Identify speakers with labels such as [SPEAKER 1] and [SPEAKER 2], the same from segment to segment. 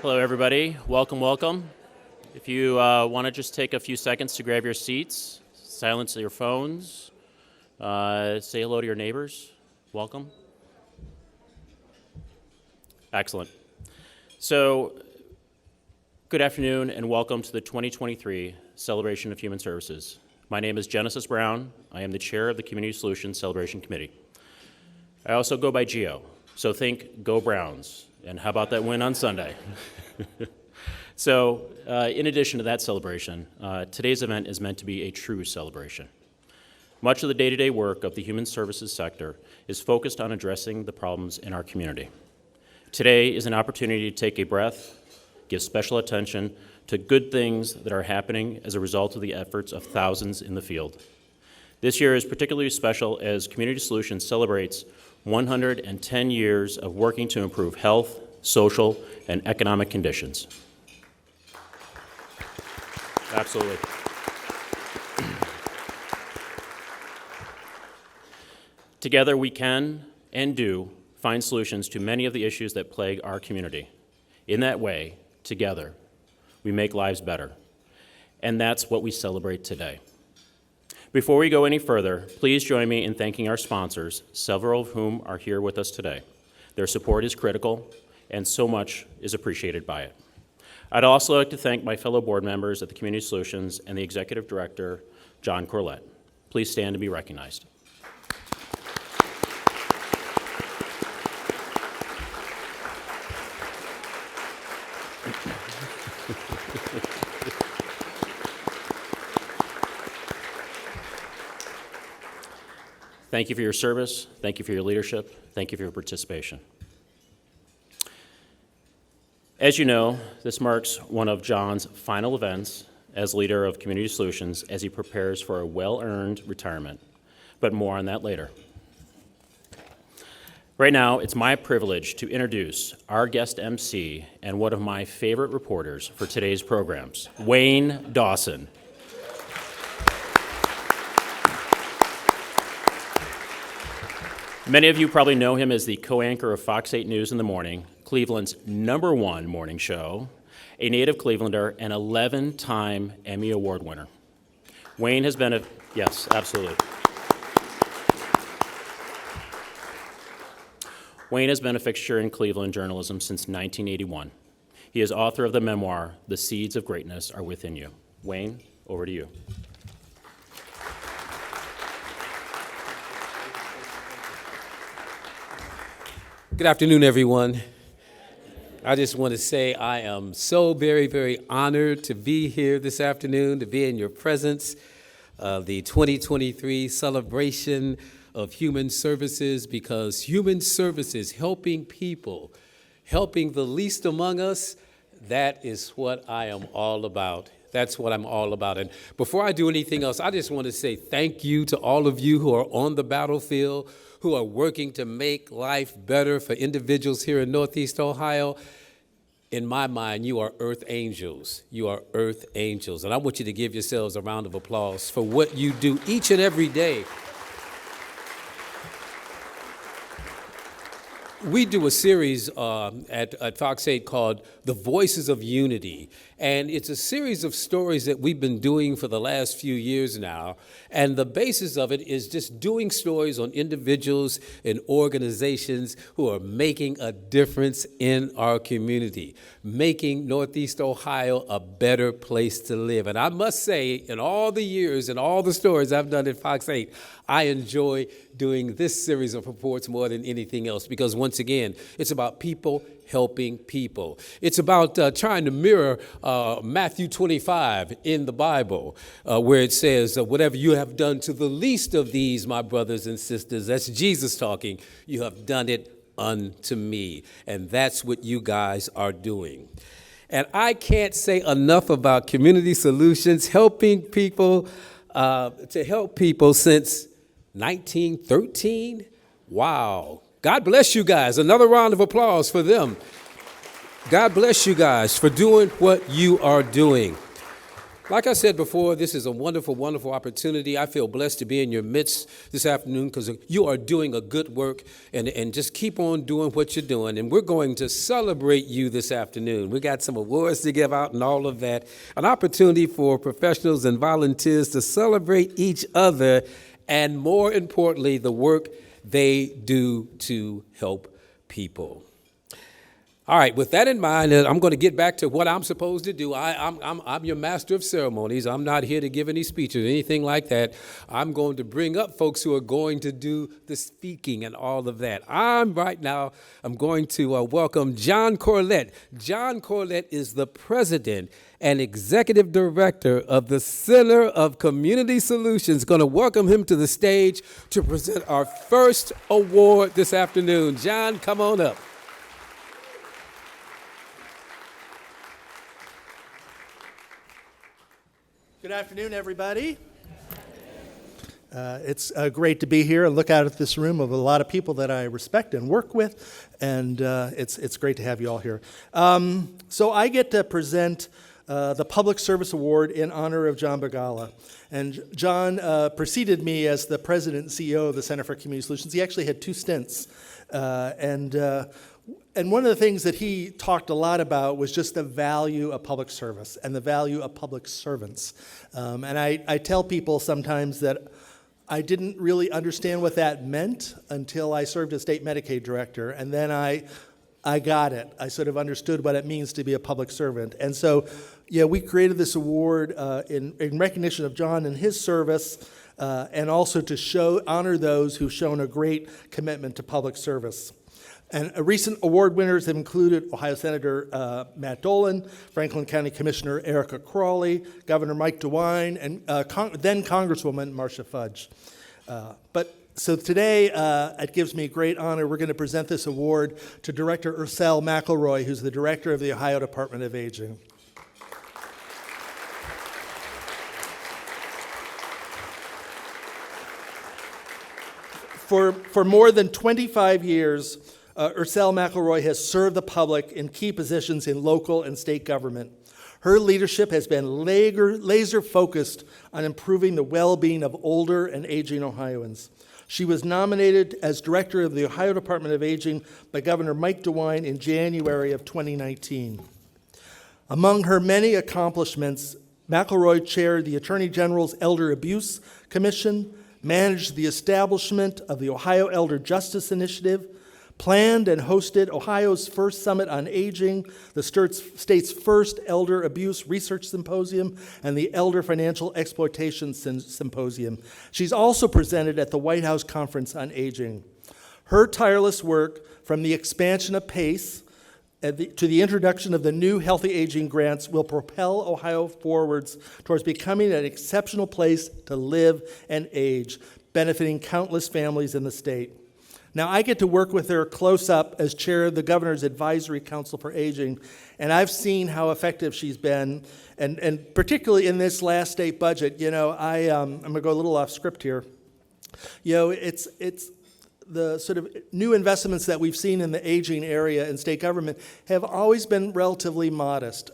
[SPEAKER 1] Hello, everybody. Welcome, welcome. If you want to just take a few seconds to grab your seats, silence your phones, say hello to your neighbors. Welcome. Excellent. So, good afternoon and welcome to the 2023 Celebration of Human Services. My name is Genesis Brown. I am the chair of the Community Solutions Celebration Committee. I also go by Geo, so think Go Browns. And how about that win on Sunday? So, in addition to that celebration, today's event is meant to be a true celebration. Much of the day-to-day work of the human services sector is focused on addressing the problems in our community. Today is an opportunity to take a breath, give special attention to good things that are happening as a result of the efforts of thousands in the field. This year is particularly special as Community Solutions celebrates 110 years of working to improve health, social, and economic conditions. Absolutely. Together we can and do find solutions to many of the issues that plague our community. In that way, together, we make lives better. And that's what we celebrate today. Before we go any further, please join me in thanking our sponsors, several of whom are here with us today. Their support is critical, and so much is appreciated by it. I'd also like to thank my fellow board members at the Community Solutions and the Executive Director, John Corlett. Please stand to be recognized. Thank you for your service. Thank you for your leadership. Thank you for your participation. As you know, this marks one of John's final events as leader of Community Solutions as he prepares for a well-earned retirement, but more on that later. Right now, it's my privilege to introduce our guest MC and one of my favorite reporters for today's programs, Wayne Dawson. Many of you probably know him as the co-anchor of Fox 8 News in the Morning, Cleveland's #1 morning show, a native Clevelander, and 11-time Emmy Award winner. Wayne has been yes, absolutely. Wayne has been a fixture in Cleveland journalism since 1981. He is author of the memoir, The Seeds of Greatness Are Within You. Wayne, over to you.
[SPEAKER 2] Good afternoon, everyone. I just want to say I am so very, very honored to be here this afternoon, to be in your presence. The 2023 celebration of human services, because human services, helping people, helping the least among us, that is what I am all about. That's what I'm all about. And before I do anything else, I just want to say thank you to all of you who are on the battlefield, who are working to make life better for individuals here in Northeast Ohio. In my mind, you are earth angels. You are earth angels. And I want you to give yourselves a round of applause for what you do each and every day. We do a series at Fox 8 called The Voices of Unity, and it's a series of stories that we've been doing for the last few years now, and the basis of it is just doing stories on individuals and organizations who are making a difference in our community, making Northeast Ohio a better place to live. And I must say, in all the years and all the stories I've done at Fox 8, I enjoy doing this series of reports more than anything else, because once again, it's about people helping people. It's about trying to mirror Matthew 25 in the Bible, where it says, whatever you have done to the least of these, my brothers and sisters, that's Jesus talking, you have done it unto me. And that's what you guys are doing. And I can't say enough about Community Solutions helping people to help people since 1913. Wow. God bless you guys. Another round of applause for them. God bless you guys for doing what you are doing. Like I said before, this is a wonderful, wonderful opportunity. I feel blessed to be in your midst this afternoon because you are doing a good work, and just keep on doing what you're doing. And we're going to celebrate you this afternoon. We got some awards to give out and all of that. An opportunity for professionals and volunteers to celebrate each other and, more importantly, the work they do to help people. All right, with that in mind, I'm going to get back to what I'm supposed to do. I'm your master of ceremonies. I'm not here to give any speeches or anything like that. I'm going to bring up folks who are going to do the speaking and all of that. I'm going to welcome John Corlett. John Corlett is the president and executive director of the Center of Community Solutions. Going to welcome him to the stage to present our first award this afternoon. John, come on up.
[SPEAKER 3] Good afternoon, everybody. It's great to be here and look out at this room of a lot of people that I respect and work with, and it's great to have you all here. So I get to present the Public Service Award in honor of John Bagala. And John preceded me as the president and CEO of the Center for Community Solutions. He actually had 2 stints, and one of the things that he talked a lot about was just the value of public service and the value of public servants. And I tell people sometimes that I didn't really understand what that meant until I served as state Medicaid director, and then I got it. I sort of understood what it means to be a public servant. And so, yeah, we created this award in recognition of John and his service, and also to honor those who've shown a great commitment to public service. And recent award winners have included Ohio Senator Matt Dolan, Franklin County Commissioner Erica Crawley, Governor Mike DeWine, and then Congresswoman Marcia Fudge. So today, it gives me great honor. We're going to present this award to Director Ursel McEvoy, who's the director of the Ohio Department of Aging. For more than 25 years, Ursel McEvoy has served the public in key positions in local and state government. Her leadership has been laser focused on improving the well-being of older and aging Ohioans. She was nominated as director of the Ohio Department of Aging by Governor Mike DeWine in January of 2019. Among her many accomplishments, McElroy chaired the Attorney General's Elder Abuse Commission, managed the establishment of the Ohio Elder Justice Initiative, planned and hosted Ohio's first Summit on Aging, the state's first Elder Abuse Research Symposium, and the Elder Financial Exploitation Symposium. She's also presented at the White House Conference on Aging. Her tireless work, from the expansion of PACE to the introduction of the new Healthy Aging grants, will propel Ohio forwards towards becoming an exceptional place to live and age, benefiting countless families in the state. Now, I get to work with her close up as chair of the Governor's Advisory Council for Aging, and I've seen how effective she's been, and particularly in this last state budget. I'm going to go a little off script here. It's the sort of new investments that we've seen in the aging area in state government have always been relatively modest.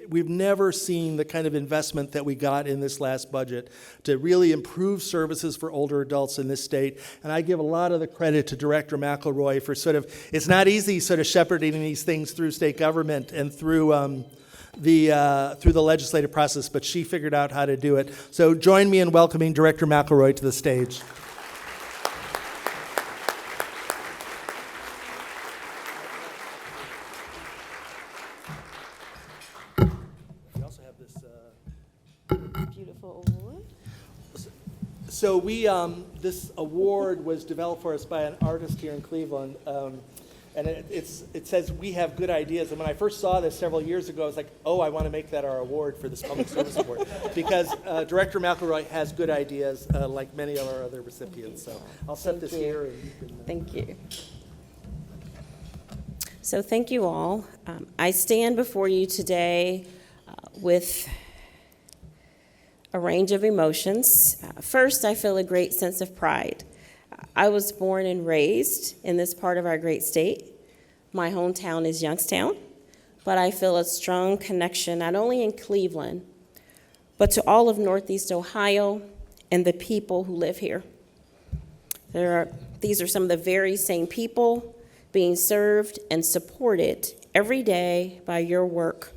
[SPEAKER 3] We've never seen the kind of investment that we got in this last budget to really improve services for older adults in this state. And I give a lot of the credit to Director McElroy for it's not easy sort of shepherding these things through state government and through the legislative process, but she figured out how to do it. So join me in welcoming Director McElroy to the stage.
[SPEAKER 4] Beautiful award.
[SPEAKER 3] So this award was developed for us by an artist here in Cleveland, and it says we have good ideas. And when I first saw this several years ago, I was like, oh, I want to make that our award for this public service award, because Director McElroy has good ideas, like many of our other recipients. So I'll set this here. And you can,
[SPEAKER 4] Thank you. So thank you all. I stand before you today with a range of emotions. First, I feel a great sense of pride. I was born and raised in this part of our great state. My hometown is Youngstown, but I feel a strong connection not only in Cleveland, but to all of Northeast Ohio and the people who live here. These are some of the very same people being served and supported every day by your work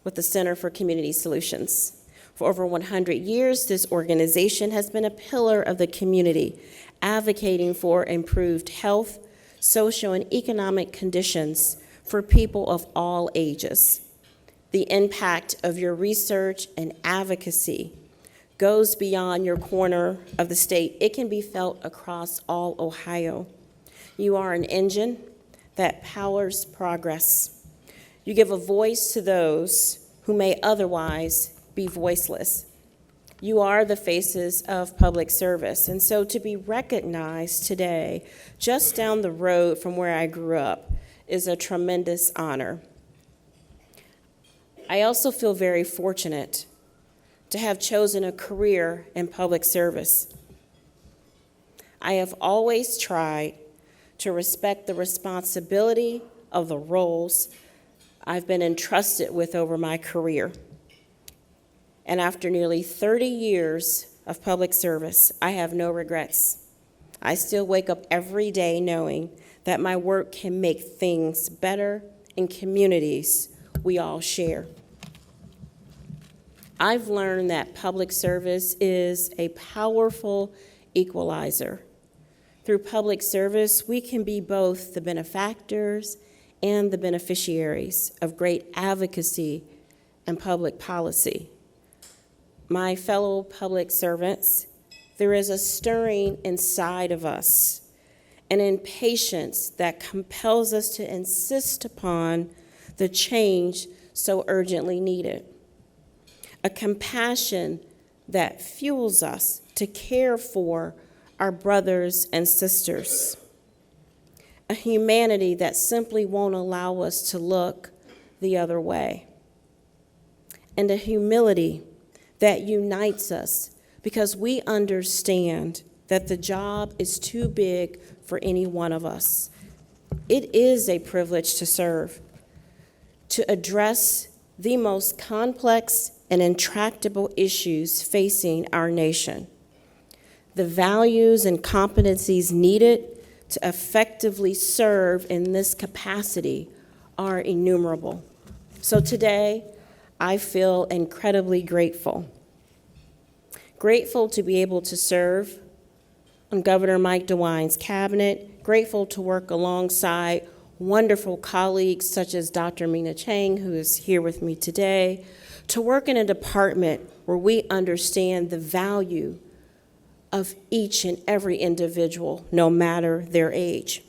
[SPEAKER 4] with the Center for Community Solutions. For over 100 years, this organization has been a pillar of the community, advocating for improved health, social, and economic conditions for people of all ages. The impact of your research and advocacy goes beyond your corner of the state. It can be felt across all Ohio. You are an engine that powers progress. You give a voice to those who may otherwise be voiceless. You are the faces of public service, and so to be recognized today, just down the road from where I grew up, is a tremendous honor. I also feel very fortunate to have chosen a career in public service. I have always tried to respect the responsibility of the roles I've been entrusted with over my career. And after nearly 30 years of public service, I have no regrets. I still wake up every day knowing that my work can make things better in communities we all share. I've learned that public service is a powerful equalizer. Through public service, we can be both the benefactors and the beneficiaries of great advocacy and public policy. My fellow public servants, there is a stirring inside of us, an impatience that compels us to insist upon the change so urgently needed, a compassion that fuels us to care for our brothers and sisters, a humanity that simply won't allow us to look the other way, and a humility that unites us because we understand that the job is too big for any one of us. It is a privilege to serve, to address the most complex and intractable issues facing our nation. The values and competencies needed to effectively serve in this capacity are innumerable. So today, I feel incredibly grateful. Grateful to be able to serve on Governor Mike DeWine's cabinet, grateful to work alongside wonderful colleagues such as Dr. Mina Chang, who is here with me today, to work in a department where we understand the value of each and every individual, no matter their age.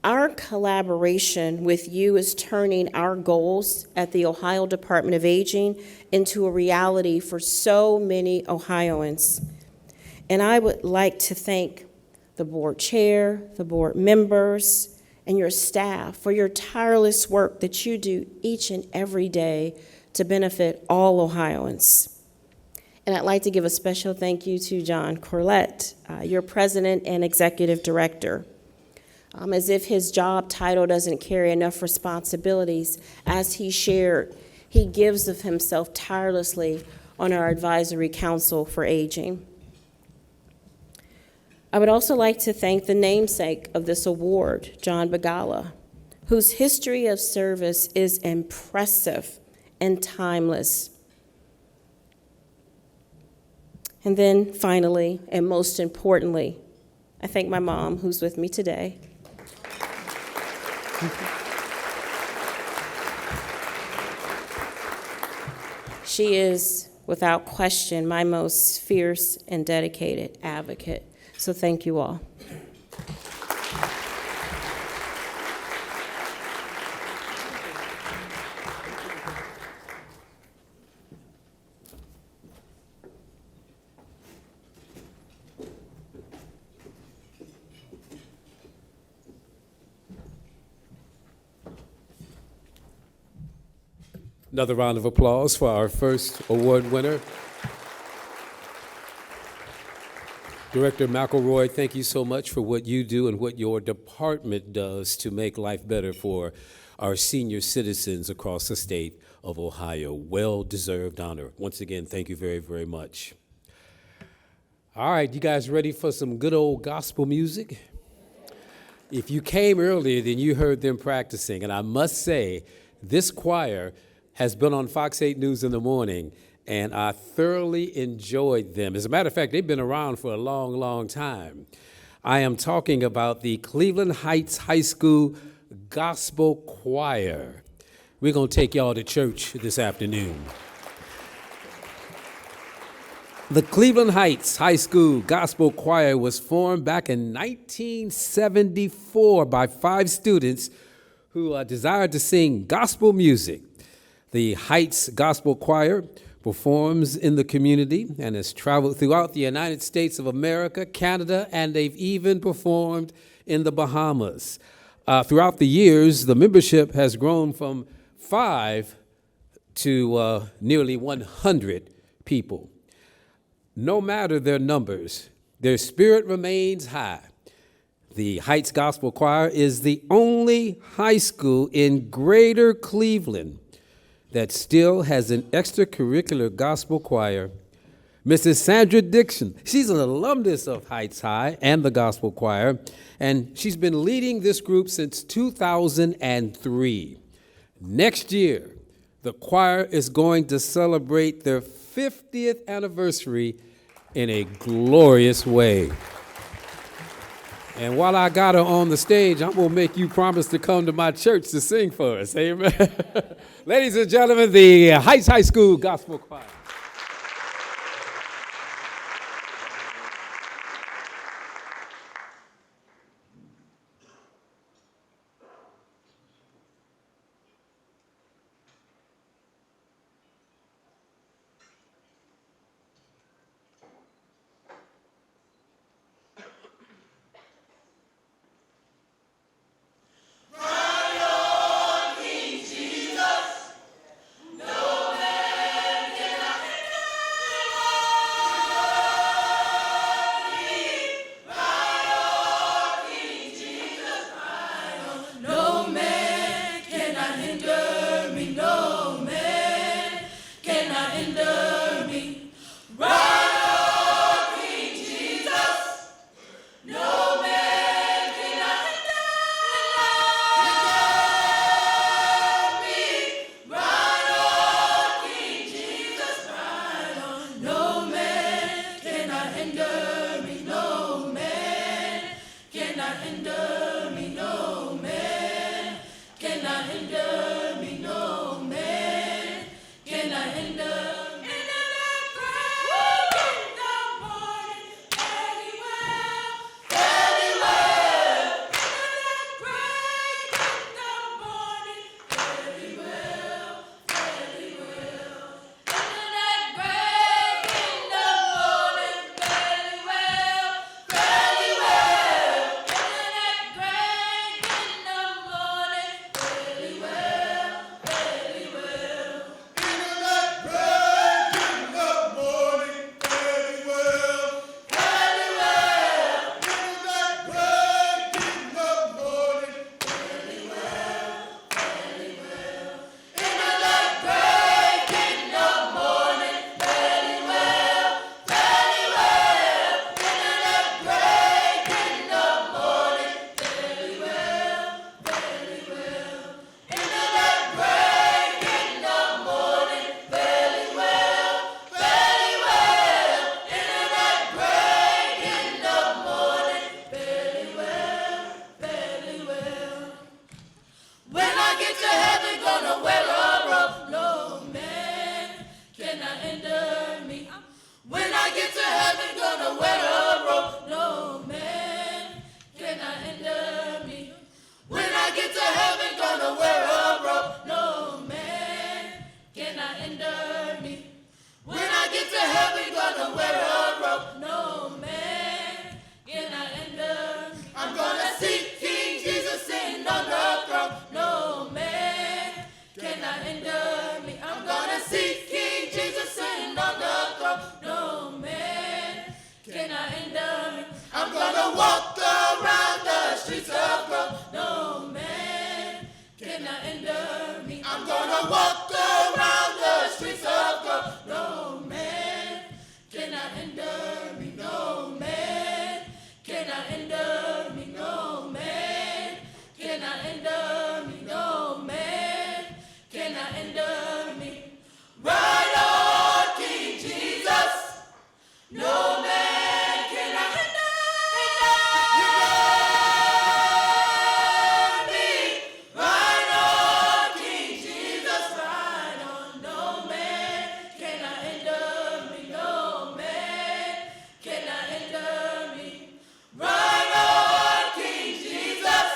[SPEAKER 4] Our collaboration with you is turning our goals at the Ohio Department of Aging into a reality for so many Ohioans. And I would like to thank the board chair, the board members, and your staff for your tireless work that you do each and every day to benefit all Ohioans. And I'd like to give a special thank you to John Corlett, your president and executive director. As if his job title doesn't carry enough responsibilities, as he shared, he gives of himself tirelessly on our advisory council for aging. I would also like to thank the namesake of this award, John Bagala, whose history of service is impressive and timeless. And then finally, and most importantly, I thank my mom, who's with me today. She is, without question, my most fierce and dedicated advocate. So thank you all.
[SPEAKER 2] Another round of applause for our first award winner. Director McElroy, thank you so much for what you do and what your department does to make life better for our senior citizens across the state of Ohio. Well-deserved honor. Once again, thank you very, very much. All right, you guys ready for some good old gospel music? If you came earlier, then you heard them practicing. And I must say, this choir has been on Fox 8 News in the morning, and I thoroughly enjoyed them. As a matter of fact, they've been around for a long, long time. I am talking about the Cleveland Heights High School Gospel Choir. We're going to take y'all to church this afternoon. The Cleveland Heights High School Gospel Choir was formed back in 1974 by 5 students who desired to sing gospel music. The Heights Gospel Choir performs in the community and has traveled throughout the United States of America, Canada, and they've even performed in the Bahamas. Throughout the years, the membership has grown from 5 to nearly 100 people. No matter their numbers, their spirit remains high. The Heights Gospel Choir is the only high school in Greater Cleveland that still has an extracurricular gospel choir. Mrs. Sandra Dixon, she's an alumnus of Heights High and the gospel choir, and she's been leading this group since 2003. Next year, the choir is going to celebrate their 50th anniversary in a glorious way. And while I got her on the stage, I'm going to make you promise to come to my church to sing for us. Amen. Ladies and gentlemen, the Heights High School Gospel Choir.
[SPEAKER 5] I'm gonna walk around the streets of gold. No man I walk around the streets of gold. No man cannot hinder me. No man cannot hinder me. No man cannot hinder me. No man cannot hinder me. Right on, King Jesus. No man cannot hinder me. Right on, King Jesus. Right on. No man cannot hinder me. No man cannot hinder me. Right on, King Jesus.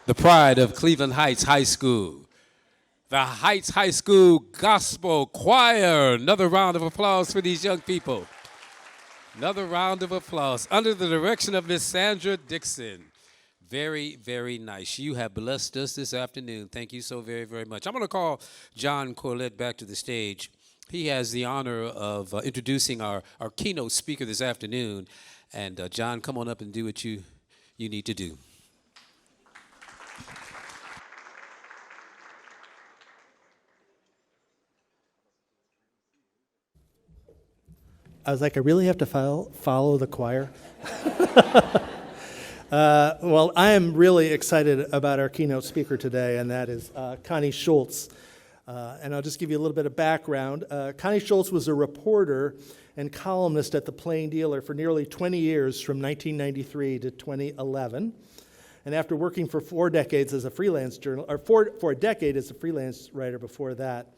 [SPEAKER 2] the pride of Cleveland Heights High School, the Heights High School Gospel Choir. Another round of applause for these young people. Another round of applause under the direction of Miss Sandra Dixon. Very, very nice. You have blessed us this afternoon. Thank you so very, very much. I'm going to call John Corlett back to the stage. He has the honor of introducing our keynote speaker this afternoon. And John, come on up and do what you need to do.
[SPEAKER 3] I was like, I really have to follow the choir? Well, I am really excited about our keynote speaker today, and that is Connie Schultz. And I'll just give you a little bit of background. Connie Schultz was a reporter and columnist at the Plain Dealer for nearly 20 years, from 1993 to 2011. And after working for 4 decades as a freelance for a decade as a freelance writer before that.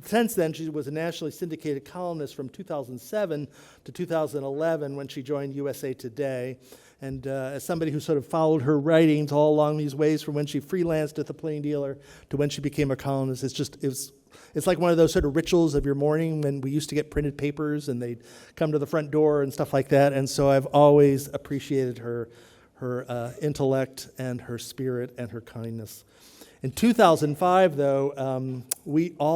[SPEAKER 3] Since then, she was a nationally syndicated columnist from 2007 to 2011 when she joined USA Today. And as somebody who sort of followed her writings all along these ways, from when she freelanced at the Plain Dealer to when she became a columnist, it's like one of those sort of rituals of your morning when we used to get printed papers and they'd come to the front door and stuff like that. And so I've always appreciated her intellect and her spirit and her kindness. In 2005, though,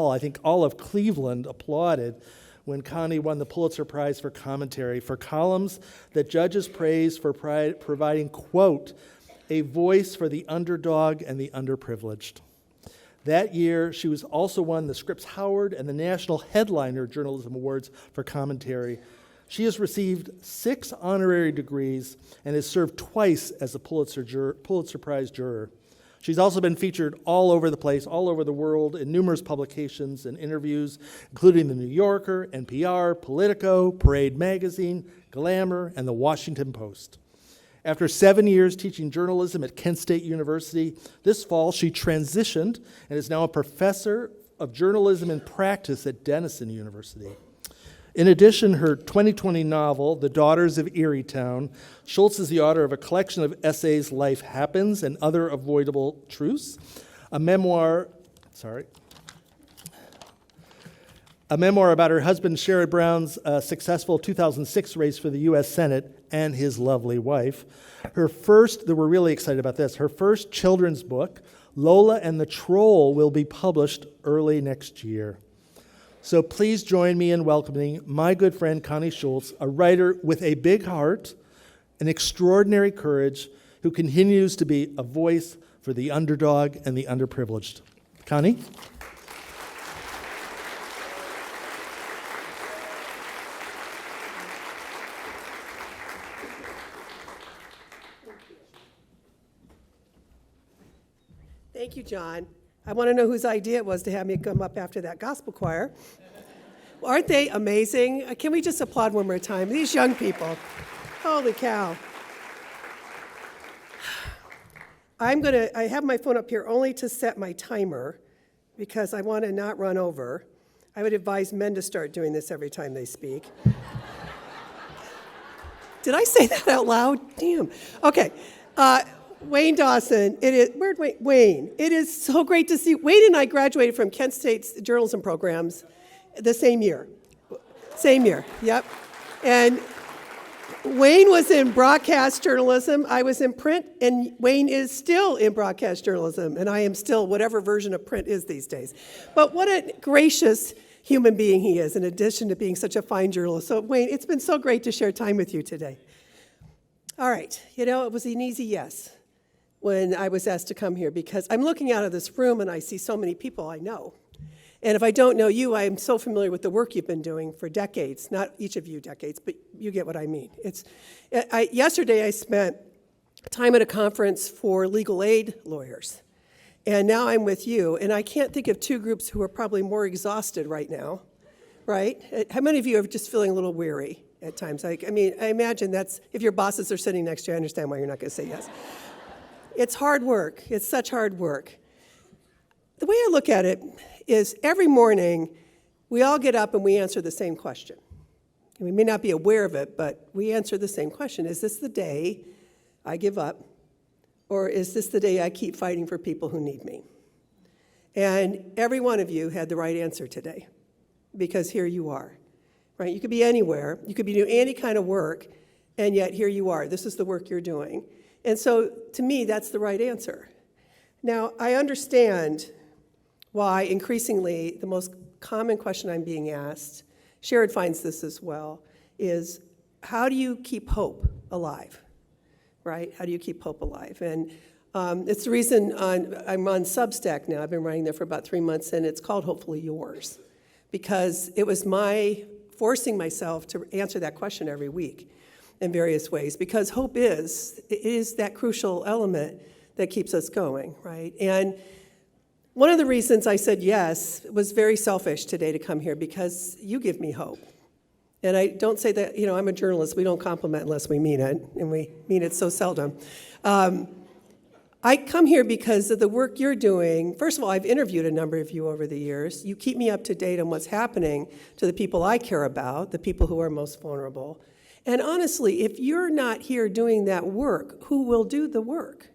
[SPEAKER 3] I think all of Cleveland applauded when Connie won the Pulitzer Prize for commentary for columns that judges praise for providing, quote, a voice for the underdog and the underprivileged. That year, she was also won the Scripps Howard and the National Headliner Journalism Awards for commentary. She has received 6 honorary degrees and has served twice as a Pulitzer Prize juror. She's also been featured all over the place, all over the world, in numerous publications and interviews, including The New Yorker, NPR, Politico, Parade Magazine, Glamour, and The Washington Post. After 7 years teaching journalism at Kent State University, this fall she transitioned and is now a professor of journalism and practice at Denison University. In addition, her 2020 novel, The Daughters of Eerietown, Schultz is the author of a collection of essays, Life Happens and Other Avoidable Truths, a memoir about her husband Sherrod Brown's successful 2006 race for the U.S. Senate and his lovely wife. We're really excited about this, her first children's book, Lola and the Troll, will be published early next year. So please join me in welcoming my good friend Connie Schultz, a writer with a big heart, an extraordinary courage, who continues to be a voice for the underdog and the underprivileged. Connie?
[SPEAKER 6] Thank you, John. I want to know whose idea it was to have me come up after that gospel choir. Well, aren't they amazing? Can we just applaud one more time? These young people. Holy cow. I have my phone up here only to set my timer because I want to not run over. I would advise men to start doing this every time they speak. Did I say that out loud? Damn. Okay. Wayne Dawson, where'd Wayne? It is so great to see. Wayne and I graduated from Kent State's journalism programs the same year. Yep. And Wayne was in broadcast journalism, I was in print, and Wayne is still in broadcast journalism, and I am still whatever version of print is these days. But what a gracious human being he is, in addition to being such a fine journalist. So Wayne, it's been so great to share time with you today. All right, it was an easy yes when I was asked to come here, because I'm looking out of this room and I see so many people I know. And if I don't know you, I am so familiar with the work you've been doing for decades, not each of you decades, but you get what I mean. Yesterday I spent time at a conference for legal aid lawyers, and now I'm with you, and I can't think of 2 groups who are probably more exhausted right now, right? How many of you are just feeling a little weary at times? I imagine that's, if your bosses are sitting next to you, I understand why you're not going to say yes. It's hard work. It's such hard work. The way I look at it is every morning we all get up and we answer the same question. And we may not be aware of it, but we answer the same question. Is this the day I give up, or is this the day I keep fighting for people who need me? And every one of you had the right answer today, because here you are, right? You could be anywhere, you could be doing any kind of work, and yet here you are. This is the work you're doing. And so, to me, that's the right answer. Now, I understand why increasingly the most common question I'm being asked, Sherrod finds this as well, is how do you keep hope alive, right? How do you keep hope alive? And it's the reason I'm on Substack now. I've been writing there for about 3 months, and it's called Hopefully Yours, because it was my forcing myself to answer that question every week in various ways, because hope is that crucial element that keeps us going, right? And one of the reasons I said yes was very selfish today to come here, because you give me hope. And I don't say that, I'm a journalist. We don't compliment unless we mean it, and we mean it so seldom. I come here because of the work you're doing. First of all, I've interviewed a number of you over the years. You keep me up to date on what's happening to the people I care about, the people who are most vulnerable. And honestly, if you're not here doing that work, who will do the work?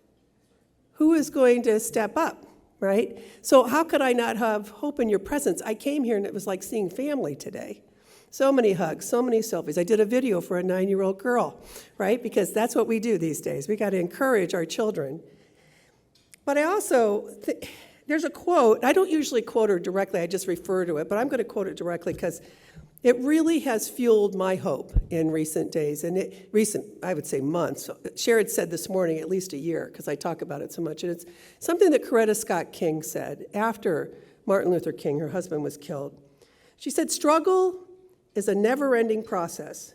[SPEAKER 6] Who is going to step up, right? So how could I not have hope in your presence? I came here and it was like seeing family today. So many hugs, so many selfies. I did a video for a 9-year-old girl, right? Because that's what we do these days. We got to encourage our children. But I also, there's a quote. I don't usually quote her directly. I just refer to it. But I'm going to quote it directly because it really has fueled my hope in recent days, and I would say months. Sherrod said this morning, at least a year, because I talk about it so much. And it's something that Coretta Scott King said after Martin Luther King, her husband, was killed. She said, "Struggle is a never-ending process.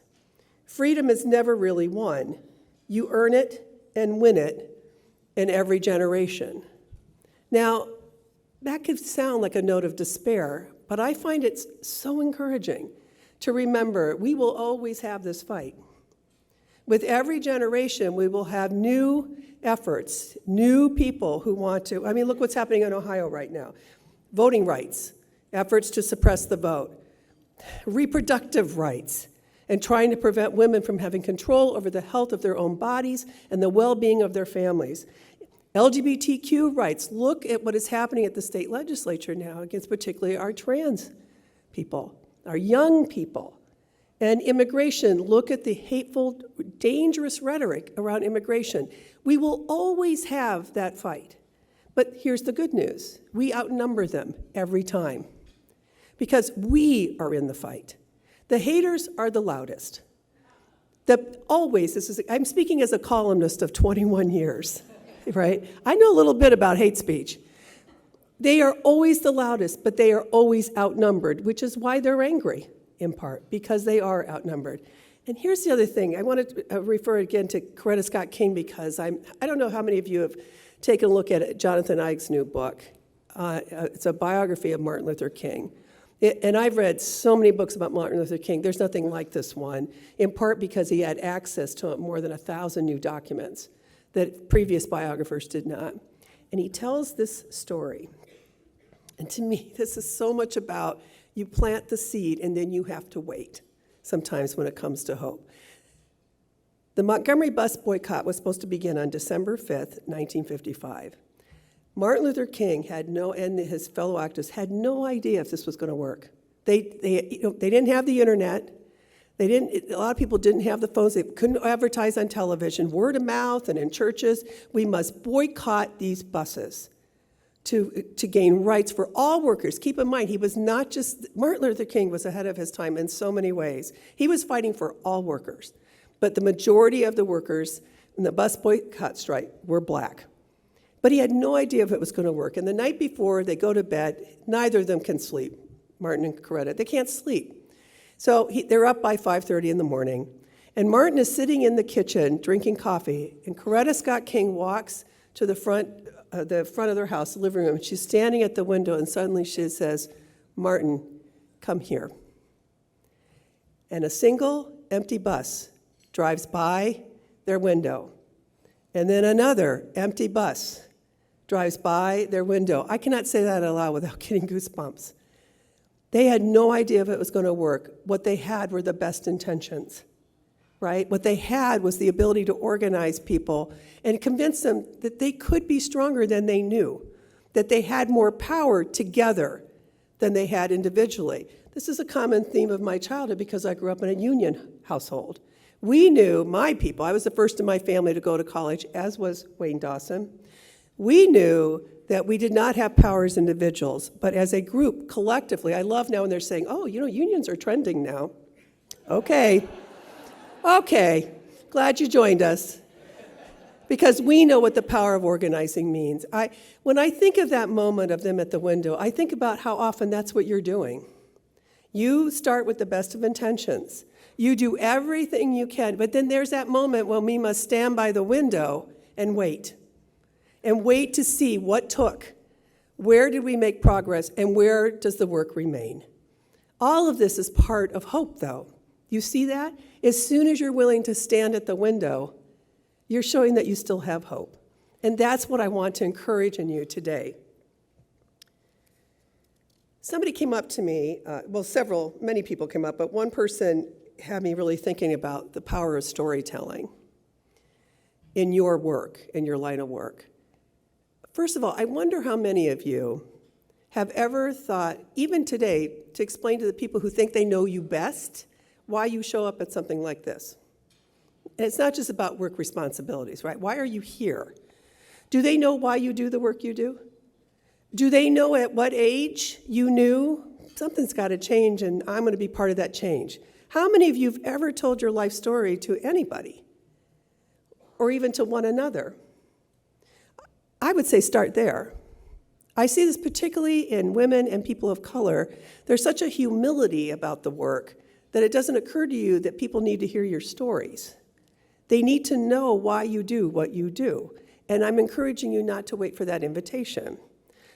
[SPEAKER 6] Freedom is never really won. You earn it and win it in every generation." Now, that could sound like a note of despair, but I find it so encouraging to remember we will always have this fight. With every generation, we will have new efforts, new people who want to. Look what's happening in Ohio right now. Voting rights, efforts to suppress the vote, reproductive rights, and trying to prevent women from having control over the health of their own bodies and the well-being of their families. LGBTQ rights. Look at what is happening at the state legislature now against particularly our trans people, our young people. And immigration. Look at the hateful, dangerous rhetoric around immigration. We will always have that fight. But here's the good news. We outnumber them every time because we are in the fight. The haters are the loudest. I'm speaking as a columnist of 21 years. Right? I know a little bit about hate speech. They are always the loudest, but they are always outnumbered, which is why they're angry, in part, because they are outnumbered. And here's the other thing. I want to refer again to Coretta Scott King because I don't know how many of you have taken a look at Jonathan Ives' new book. It's a biography of Martin Luther King. And I've read so many books about Martin Luther King. There's nothing like this one, in part because he had access to more than 1,000 new documents that previous biographers did not. And he tells this story. And to me, this is so much about you plant the seed and then you have to wait sometimes when it comes to hope. The Montgomery bus boycott was supposed to begin on December 5th, 1955. Martin Luther King and his fellow activists had no idea if this was going to work. They didn't have the internet. A lot of people didn't have the phones. They couldn't advertise on television, word of mouth and in churches. We must boycott these buses to gain rights for all workers. Keep in mind, he was not just, Martin Luther King was ahead of his time in so many ways. He was fighting for all workers. But the majority of the workers in the bus boycott strike were black. But he had no idea if it was going to work. And the night before they go to bed, neither of them can sleep, Martin and Coretta. They can't sleep. So they're up by 5:30 in the morning, and Martin is sitting in the kitchen drinking coffee, and Coretta Scott King walks to the front of their house, the living room, and she's standing at the window, and suddenly she says, "Martin, come here." And a single empty bus drives by their window, and then another empty bus drives by their window. I cannot say that out loud without getting goosebumps. They had no idea if it was going to work. What they had were the best intentions. right? What they had was the ability to organize people and convince them that they could be stronger than they knew, that they had more power together than they had individually. This is a common theme of my childhood because I grew up in a union household. We knew, my people, I was the first in my family to go to college, as was Wayne Dawson. We knew that we did not have power as individuals, but as a group, collectively. I love now when they're saying, oh, unions are trending now. Okay, glad you joined us. Because we know what the power of organizing means. When I think of that moment of them at the window, I think about how often that's what you're doing. You start with the best of intentions. You do everything you can, but then there's that moment when we must stand by the window and wait to see what took, where did we make progress, and where does the work remain. All of this is part of hope, though. You see that? As soon as you're willing to stand at the window, you're showing that you still have hope. And that's what I want to encourage in you today. Somebody came up to me, many people came up, but one person had me really thinking about the power of storytelling in your work, in your line of work. First of all, I wonder how many of you have ever thought, even today, to explain to the people who think they know you best why you show up at something like this. And it's not just about work responsibilities, right? Why are you here? Do they know why you do the work you do? Do they know at what age you knew something's got to change and I'm going to be part of that change? How many of you have ever told your life story to anybody or even to one another? I would say start there. I see this particularly in women and people of color. There's such a humility about the work that it doesn't occur to you that people need to hear your stories. They need to know why you do what you do. And I'm encouraging you not to wait for that invitation.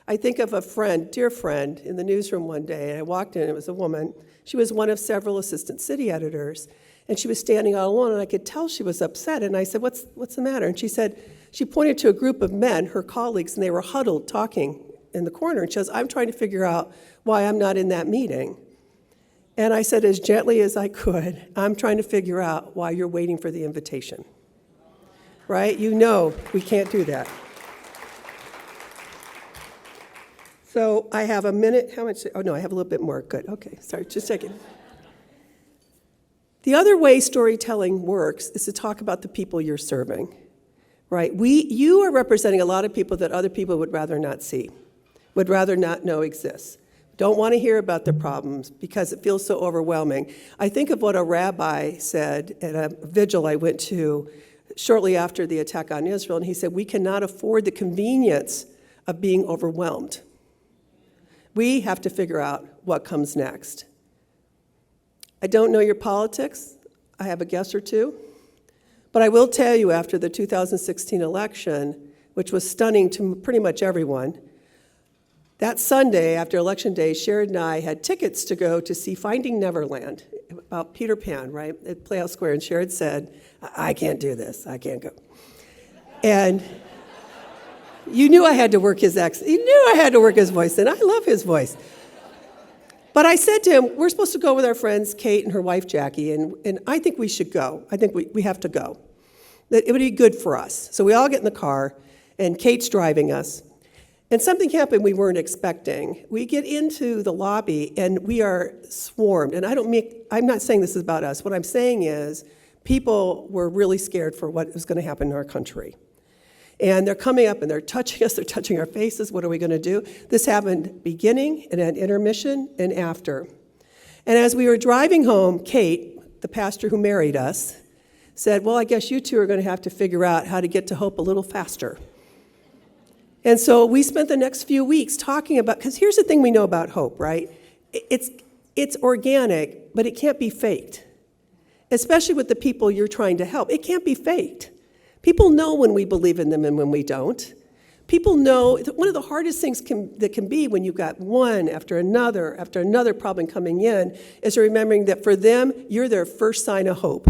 [SPEAKER 6] I think of a friend, dear friend, in the newsroom one day, and I walked in, it was a woman. She was one of several assistant city editors, and she was standing all alone, and I could tell she was upset. And I said, what's the matter? And she said, she pointed to a group of men, her colleagues, and they were huddled talking in the corner. And she says, I'm trying to figure out why I'm not in that meeting. And I said as gently as I could, I'm trying to figure out why you're waiting for the invitation. Right? You know we can't do that. So I have a minute. How much? Oh, no, I have a little bit more. Good. Okay. Sorry, just checking. The other way storytelling works is to talk about the people you're serving. Right? You are representing a lot of people that other people would rather not see, would rather not know exists. Don't want to hear about their problems because it feels so overwhelming. I think of what a rabbi said at a vigil I went to shortly after the attack on Israel, and he said, we cannot afford the convenience of being overwhelmed. We have to figure out what comes next. I don't know your politics. I have a guess or two. But I will tell you after the 2016 election, which was stunning to pretty much everyone, that Sunday after Election Day, Sherrod and I had tickets to go to see Finding Neverland, about Peter Pan, right, at Playhouse Square. And Sherrod said, I can't do this. I can't go. And you knew I had to work his accent. You knew I had to work his voice, and I love his voice. But I said to him, we're supposed to go with our friends, Kate and her wife, Jackie, and I think we should go. I think we have to go. That it would be good for us. So we all get in the car, and Kate's driving us. And something happened we weren't expecting. We get into the lobby, and we are swarmed. And I'm not saying this is about us. What I'm saying is people were really scared for what was going to happen in our country. And they're coming up, and they're touching us. They're touching our faces. What are we going to do? This happened beginning, and at intermission, and after. And as we were driving home, Kate, the pastor who married us, said, well, I guess you two are going to have to figure out how to get to hope a little faster. And so we spent the next few weeks talking about, because here's the thing we know about hope, right? It's organic, but it can't be faked, especially with the people you're trying to help. It can't be faked. People know when we believe in them and when we don't. People know, one of the hardest things that can be when you've got one after another problem coming in is remembering that for them, you're their first sign of hope,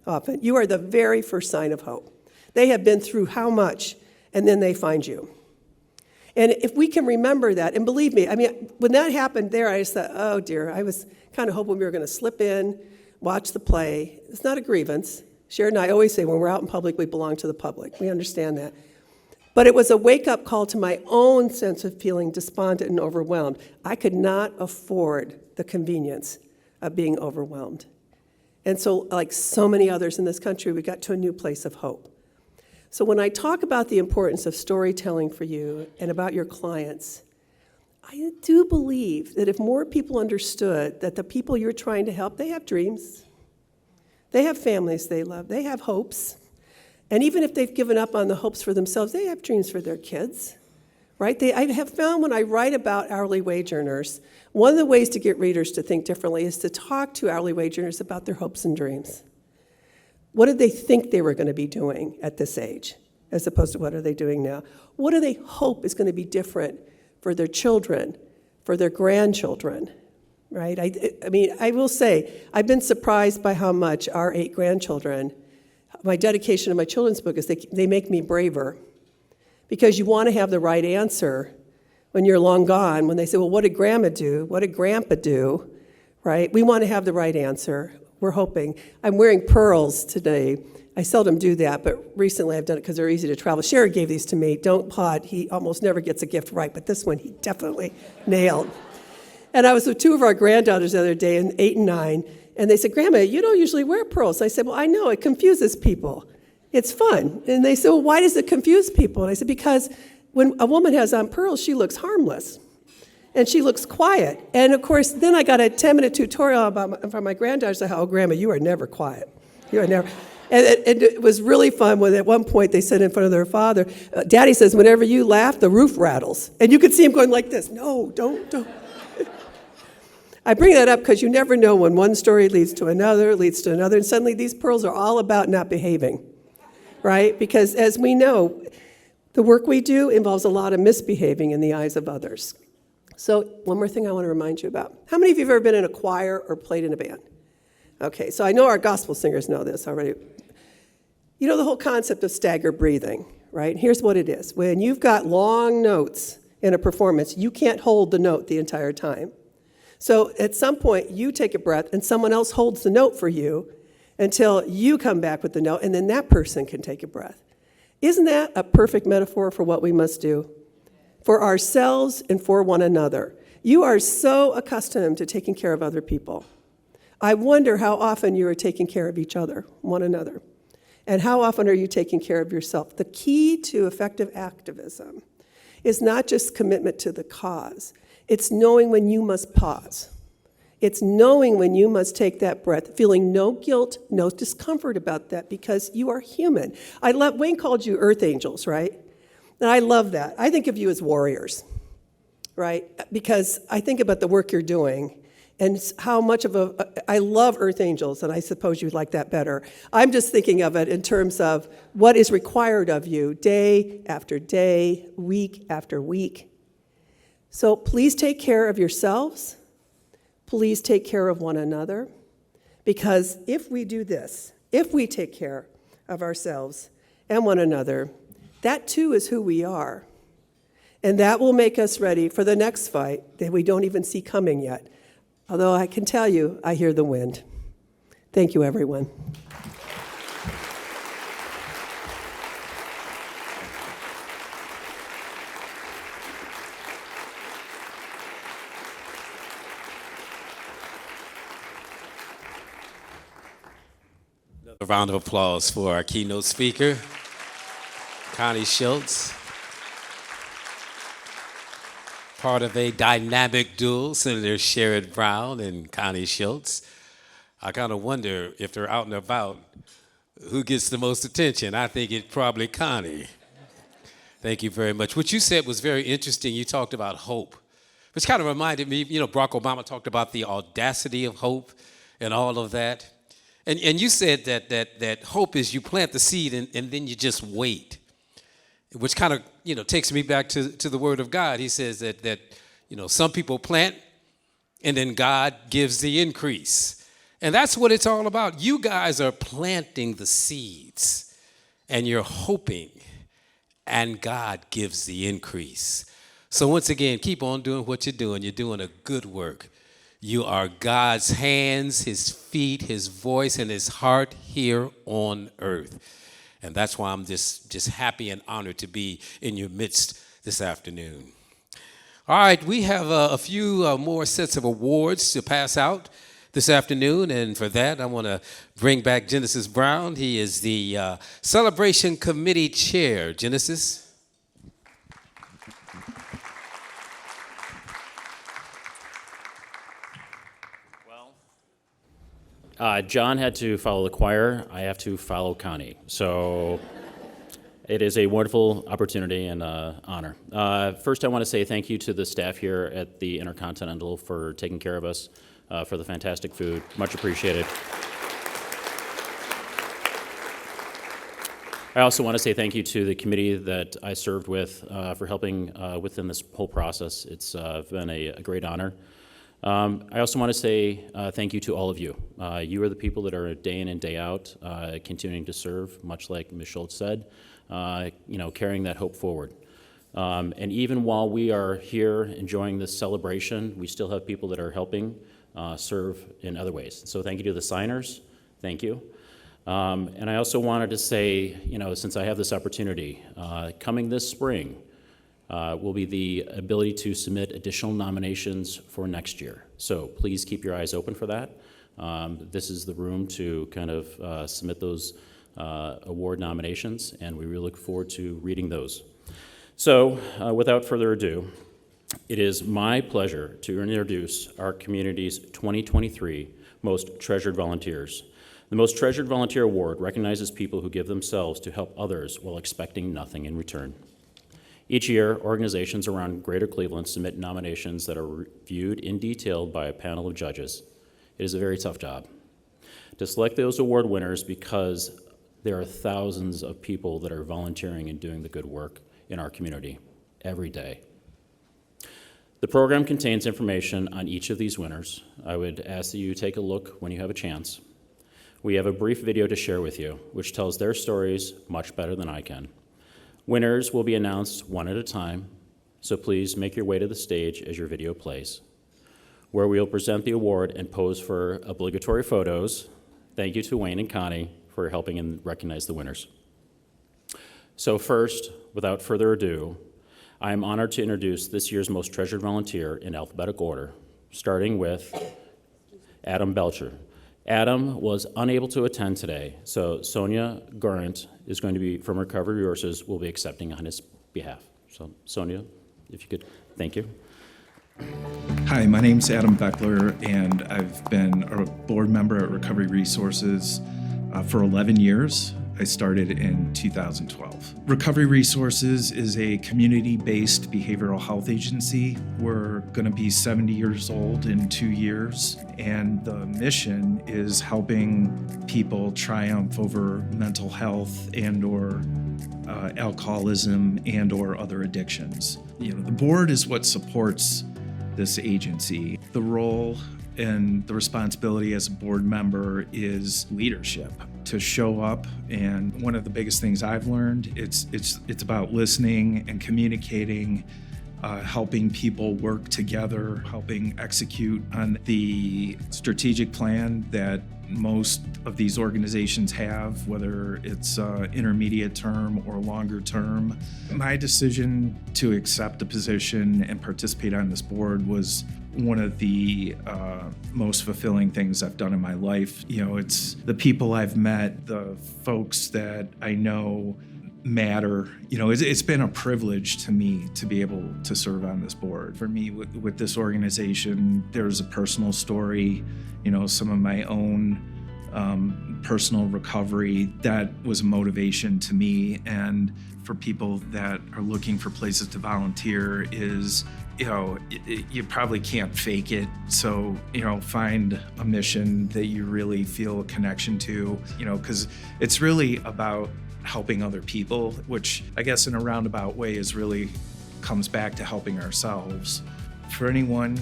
[SPEAKER 6] often. You are the very first sign of hope. They have been through how much, and then they find you. And if we can remember that, and believe me, I mean, when that happened there, I just thought, oh dear, I was kind of hoping we were going to slip in, watch the play. It's not a grievance. Sharon and I always say when we're out in public, we belong to the public. We understand that. But it was a wake-up call to my own sense of feeling despondent and overwhelmed. I could not afford the convenience of being overwhelmed. And so, like so many others in this country, we got to a new place of hope. So when I talk about the importance of storytelling for you and about your clients, I do believe that if more people understood that the people you're trying to help, they have dreams, they have families they love, they have hopes. And even if they've given up on the hopes for themselves, they have dreams for their kids, right? I have found when I write about hourly wage earners, one of the ways to get readers to think differently is to talk to hourly wage earners about their hopes and dreams. What did they think they were going to be doing at this age, as opposed to what are they doing now? What do they hope is going to be different for their children, for their grandchildren, right? I mean, I will say, I've been surprised by how much our 8 grandchildren, my dedication to my children's book is they make me braver, because you want to have the right answer when you're long gone. When they say, well, what did Grandma do? What did Grandpa do? Right? We want to have the right answer. We're hoping. I'm wearing pearls today. I seldom do that, but recently I've done it because they're easy to travel. Sharon gave these to me. Don't pod. He almost never gets a gift right, but this one he definitely nailed. And I was with 2 of our granddaughters the other day, 8 and 9, and they said, Grandma, you don't usually wear pearls. I said, well, I know. It confuses people. It's fun. And they said, well, why does it confuse people? And I said, because when a woman has on pearls, she looks harmless. And she looks quiet. And, of course, then I got a 10-minute tutorial from my granddaughter. I said, oh, Grandma, you are never quiet. You are never. And it was really fun when at one point they said in front of their father, Daddy says, whenever you laugh, the roof rattles. And you could see him going like this. No, don't. I bring that up because you never know when one story leads to another, and suddenly these pearls are all about not behaving, right? Because as we know, the work we do involves a lot of misbehaving in the eyes of others. So one more thing I want to remind you about. How many of you have ever been in a choir or played in a band? Okay, so I know our gospel singers know this already. You know the whole concept of staggered breathing, right? Here's what it is. When you've got long notes in a performance, you can't hold the note the entire time. So at some point, you take a breath, and someone else holds the note for you until you come back with the note, and then that person can take a breath. Isn't that a perfect metaphor for what we must do? For ourselves and for one another. You are so accustomed to taking care of other people. I wonder how often you are taking care of each other, one another. And how often are you taking care of yourself? The key to effective activism is not just commitment to the cause. It's knowing when you must pause. It's knowing when you must take that breath, feeling no guilt, no discomfort about that, because you are human. Wayne called you earth angels, right? And I love that. I think of you as warriors, right? Because I think about the work you're doing and how much of I love earth angels, and I suppose you'd like that better. I'm just thinking of it in terms of what is required of you day after day, week after week. So please take care of yourselves. Please take care of one another. Because if we do this, if we take care of ourselves and one another, that too is who we are. And that will make us ready for the next fight that we don't even see coming yet. Although I can tell you, I hear the wind. Thank you, everyone.
[SPEAKER 7] A round of applause for our keynote speaker, Connie Schultz. Part of a dynamic duo, Senator Sherrod Brown and Connie Schultz. I kind of wonder if they're out and about, who gets the most attention? I think it's probably Connie. Thank you very much. What you said was very interesting. You talked about hope, which kind of reminded me, Barack Obama talked about the audacity of hope and all of that. And you said that hope is you plant the seed and then you just wait, which kind of, takes me back to the Word of God. He says that some people plant and then God gives the increase. And that's what it's all about. You guys are planting the seeds and you're hoping and God gives the increase. So once again, keep on doing what you're doing. You're doing a good work. You are God's hands, his feet, his voice, and his heart here on earth. And that's why I'm just happy and honored to be in your midst this afternoon. All right, we have a few more sets of awards to pass out this afternoon, and for that, I want to bring back Genesis Brown. He is the Celebration Committee Chair. Genesis.
[SPEAKER 1] John had to follow the choir. I have to follow Connie. So it is a wonderful opportunity and honor. First, I want to say thank you to the staff here at the Intercontinental for taking care of us, for the fantastic food. Much appreciated. I also want to say thank you to the committee that I served with for helping within this whole process. It's been a great honor. I also want to say thank you to all of you. You are the people that are day in and day out continuing to serve, much like Ms. Schultz said, carrying that hope forward. And even while we are here enjoying this celebration, we still have people that are helping serve in other ways. So thank you to the signers. Thank you. And I also wanted to say, since I have this opportunity, coming this spring, will be the ability to submit additional nominations for next year. So please keep your eyes open for that. This is the room to kind of submit those award nominations, and we really look forward to reading those. So without further ado, it is my pleasure to introduce our community's 2023 Most Treasured Volunteers. The Most Treasured Volunteer Award recognizes people who give themselves to help others while expecting nothing in return. Each year, organizations around Greater Cleveland submit nominations that are reviewed in detail by a panel of judges. It is a very tough job to select those award winners because there are thousands of people that are volunteering and doing the good work in our community every day. The program contains information on each of these winners. I would ask that you take a look when you have a chance. We have a brief video to share with you, which tells their stories much better than I can. Winners will be announced one at a time, so please make your way to the stage as your video plays, where we'll present the award and pose for obligatory photos. Thank you to Wayne and Connie for helping and recognize the winners. So first, without further ado, I am honored to introduce this year's Most Treasured Volunteer in alphabetical order, starting with Adam Belcher. Adam was unable to attend today, so Sonia Gurrent is going to be, from Recovery Resources, will be accepting on his behalf. So Sonia, if you could, thank you.
[SPEAKER 8] Hi, my name's Adam Beckler, and I've been a board member at Recovery Resources for 11 years. I started in 2012. Recovery Resources is a community-based behavioral health agency. We're going to be 70 years old in 2 years, and the mission is helping people triumph over mental health and/or alcoholism and/or other addictions. The board is what supports this agency. The role and the responsibility as a board member is leadership, to show up. And one of the biggest things I've learned, it's about listening and communicating, helping people work together, helping execute on the strategic plan that most of these organizations have, whether it's intermediate term or longer term. My decision to accept the position and participate on this board was one of the most fulfilling things I've done in my life. It's the people I've met, the folks that I know matter. It's been a privilege to me to be able to serve on this board. For me, with this organization, there's a personal story, some of my own personal recovery that was a motivation to me. And for people that are looking for places to volunteer is, you probably can't fake it. So, find a mission that you really feel a connection to, because it's really about helping other people, which I guess in a roundabout way comes back to helping ourselves. For anyone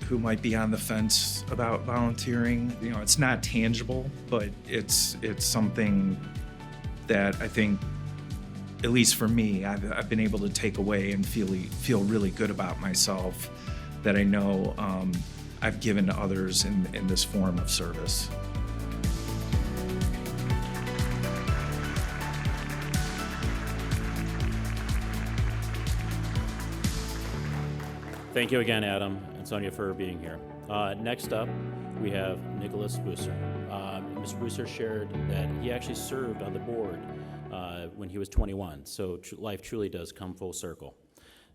[SPEAKER 8] who might be on the fence about volunteering, it's not tangible, but it's something that I think, at least for me, I've been able to take away and feel really good about myself, that I know I've given to others in this form of service.
[SPEAKER 1] Thank you again, Adam and Sonia, for being here. Next up, we have Nicholas Busser. Mr. Busser shared that he actually served on the board when he was 21, so life truly does come full circle.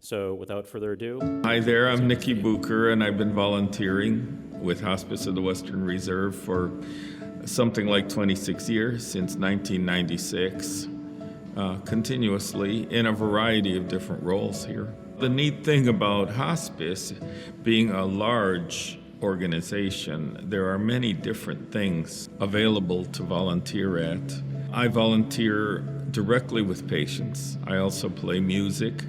[SPEAKER 1] So without further ado...
[SPEAKER 9] Hi there, I'm Nikki Bucher, and I've been volunteering with Hospice of the Western Reserve for something like 26 years, since 1996, continuously in a variety of different roles here. The neat thing about hospice, being a large organization, there are many different things available to volunteer at. I volunteer directly with patients. I also play music,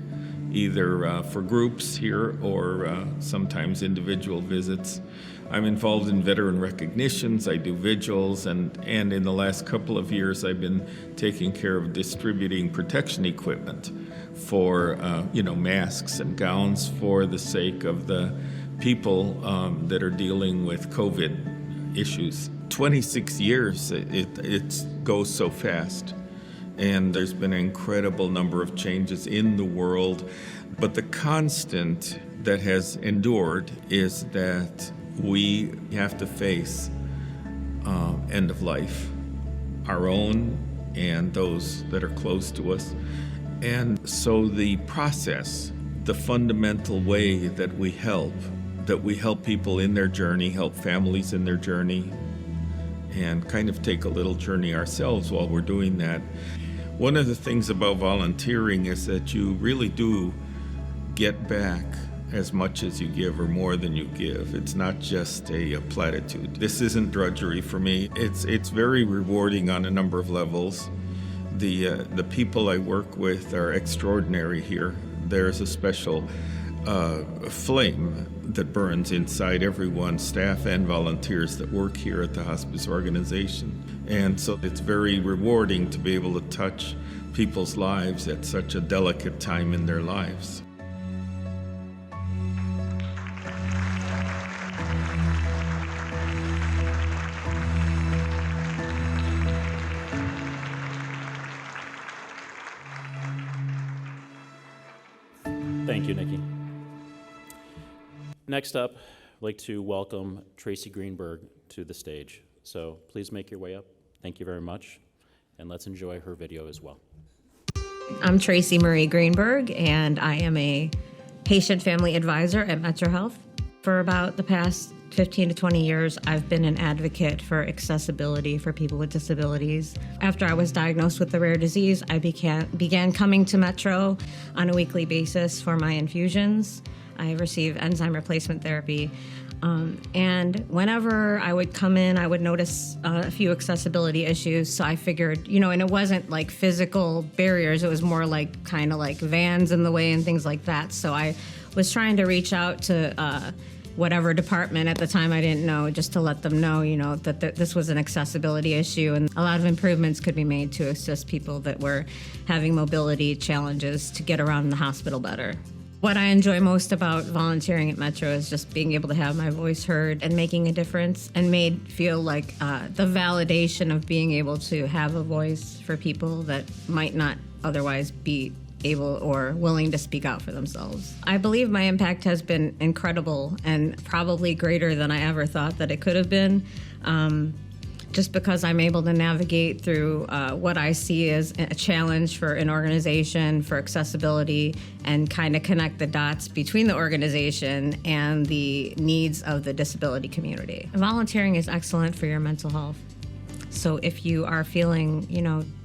[SPEAKER 9] either for groups here or sometimes individual visits. I'm involved in veteran recognitions, I do vigils, and in the last couple of years I've been taking care of distributing protection equipment for masks and gowns for the sake of the people that are dealing with COVID issues. 26 years, it goes so fast. And there's been an incredible number of changes in the world. But the constant that has endured is that we have to face end of life, our own and those that are close to us. And so the process, the fundamental way that we help people in their journey, help families in their journey, and kind of take a little journey ourselves while we're doing that. One of the things about volunteering is that you really do get back as much as you give or more than you give. It's not just a platitude. This isn't drudgery for me. It's very rewarding on a number of levels. The people I work with are extraordinary here. There's a special flame that burns inside everyone, staff and volunteers that work here at the hospice organization. And so it's very rewarding to be able to touch people's lives at such a delicate time in their lives.
[SPEAKER 1] Thank you, Nikki. Next up, I'd like to welcome Tracy Greenberg to the stage. So please make your way up. Thank you very much. And let's enjoy her video as well.
[SPEAKER 10] I'm Tracy Marie Greenberg, and I am a patient family advisor at Metro Health. For about the past 15 to 20 years, I've been an advocate for accessibility for people with disabilities. After I was diagnosed with the rare disease, I began coming to Metro on a weekly basis for my infusions. I receive enzyme replacement therapy. And whenever I would come in, I would notice a few accessibility issues. So I figured, and it wasn't like physical barriers. It was more like kind of like vans in the way and things like that. So I was trying to reach out to whatever department at the time I didn't know, just to let them know, that this was an accessibility issue and a lot of improvements could be made to assist people that were having mobility challenges to get around the hospital better. What I enjoy most about volunteering at Metro is just being able to have my voice heard and making a difference and made feel like the validation of being able to have a voice for people that might not otherwise be able or willing to speak out for themselves. I believe my impact has been incredible and probably greater than I ever thought that it could have been. Just because I'm able to navigate through what I see as a challenge for an organization for accessibility and kind of connect the dots between the organization and the needs of the disability community. Volunteering is excellent for your mental health. So if you are feeling,